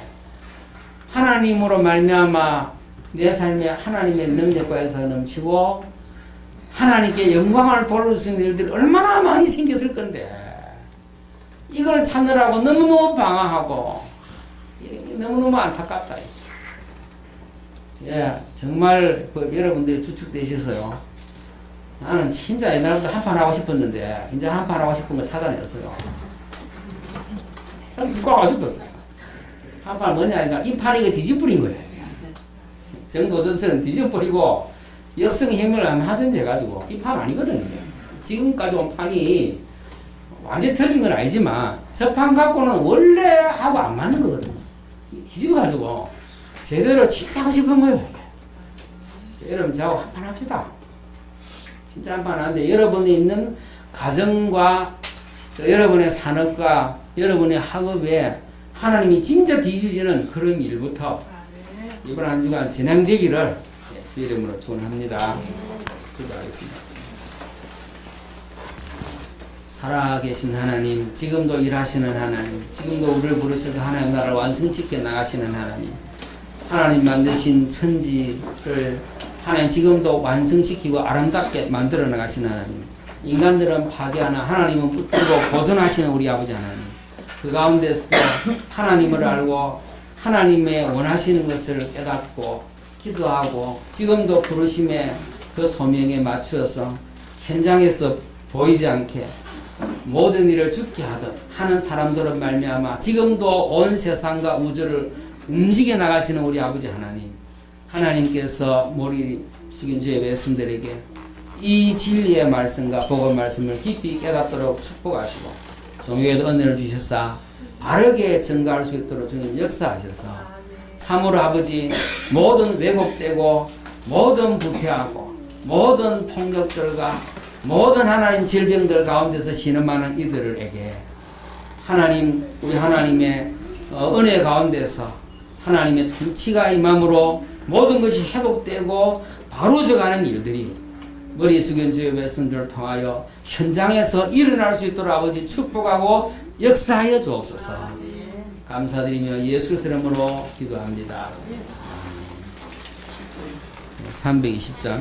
하나님으로 말미암아 내 삶에 하나님의 능력과 해서 넘치고 하나님께 영광을 돌릴 수 있는 일들이 얼마나 많이 생겼을 건데 이걸 찾느라고 너무너무 방황하고 너무너무 안타깝다. 예, 정말 여러분들이 주축되셔서요. 나는 진짜 옛날부터 한판 하고 싶었는데 이제 한판 하고 싶은 거 찾아냈어요. 꼭 하고 싶었어요. 한판 뭐냐 하니까 이 판이 이거 뒤집어버린 거예요. 정도전처럼 뒤집어버리고 역성혁명을 하든지 해가지고 이 판 아니거든요. 지금까지 온 판이 완전히 틀린 건 아니지만 저 판 갖고는 원래 하고 안 맞는 거거든요. 뒤집어가지고 제대로 진짜 하고 싶은 거예요. 여러분 저하고 한판 합시다. 진짜 한판 하는데 여러분이 있는 가정과 여러분의 산업과 여러분의 학업에 하나님이 진짜 뒤집어지는 그런 일부터 이번 한 주간 진행되기를 주 이름으로 축원합니다. 기도하겠습니다. 살아계신 하나님, 지금도 일하시는 하나님, 지금도 우리를 부르셔서 하나님 나라를 완성시켜 나가시는 하나님, 하나님 만드신 천지를 하나님 지금도 완성시키고 아름답게 만들어 나가시는 하나님, 인간들은 파괴하나 하나님은 붙들고 보존하시는 우리 아버지 하나님, 그 가운데서도 하나님을 알고 하나님의 원하시는 것을 깨닫고 기도하고 지금도 부르심의 그 소명에 맞추어서 현장에서 보이지 않게 모든 일을 죽게 하듯 하는 사람들은 말미암아 지금도 온 세상과 우주를 움직여 나가시는 우리 아버지 하나님, 하나님께서 머리 숙인 주의 백성들에게 이 진리의 말씀과 복음 말씀을 깊이 깨닫도록 축복하시고 종교에도 은혜를 주셔서 바르게 증거할 수 있도록 주님 역사하셔서 참으로 아버지 모든 왜곡되고 모든 부패하고 모든 폭력들과 모든 하나님 질병들 가운데서 신음하는 이들에게 하나님 우리 하나님의 은혜 가운데서 하나님의 통치가 임함으로 모든 것이 회복되고 바로져가는 일들이 머리 숙인 주의 백성들을 통하여 현장에서 일어날 수 있도록 아버지 축복하고 역사하여 주옵소서. 감사드리며 예수 그리스도 이름으로 기도합니다. 320장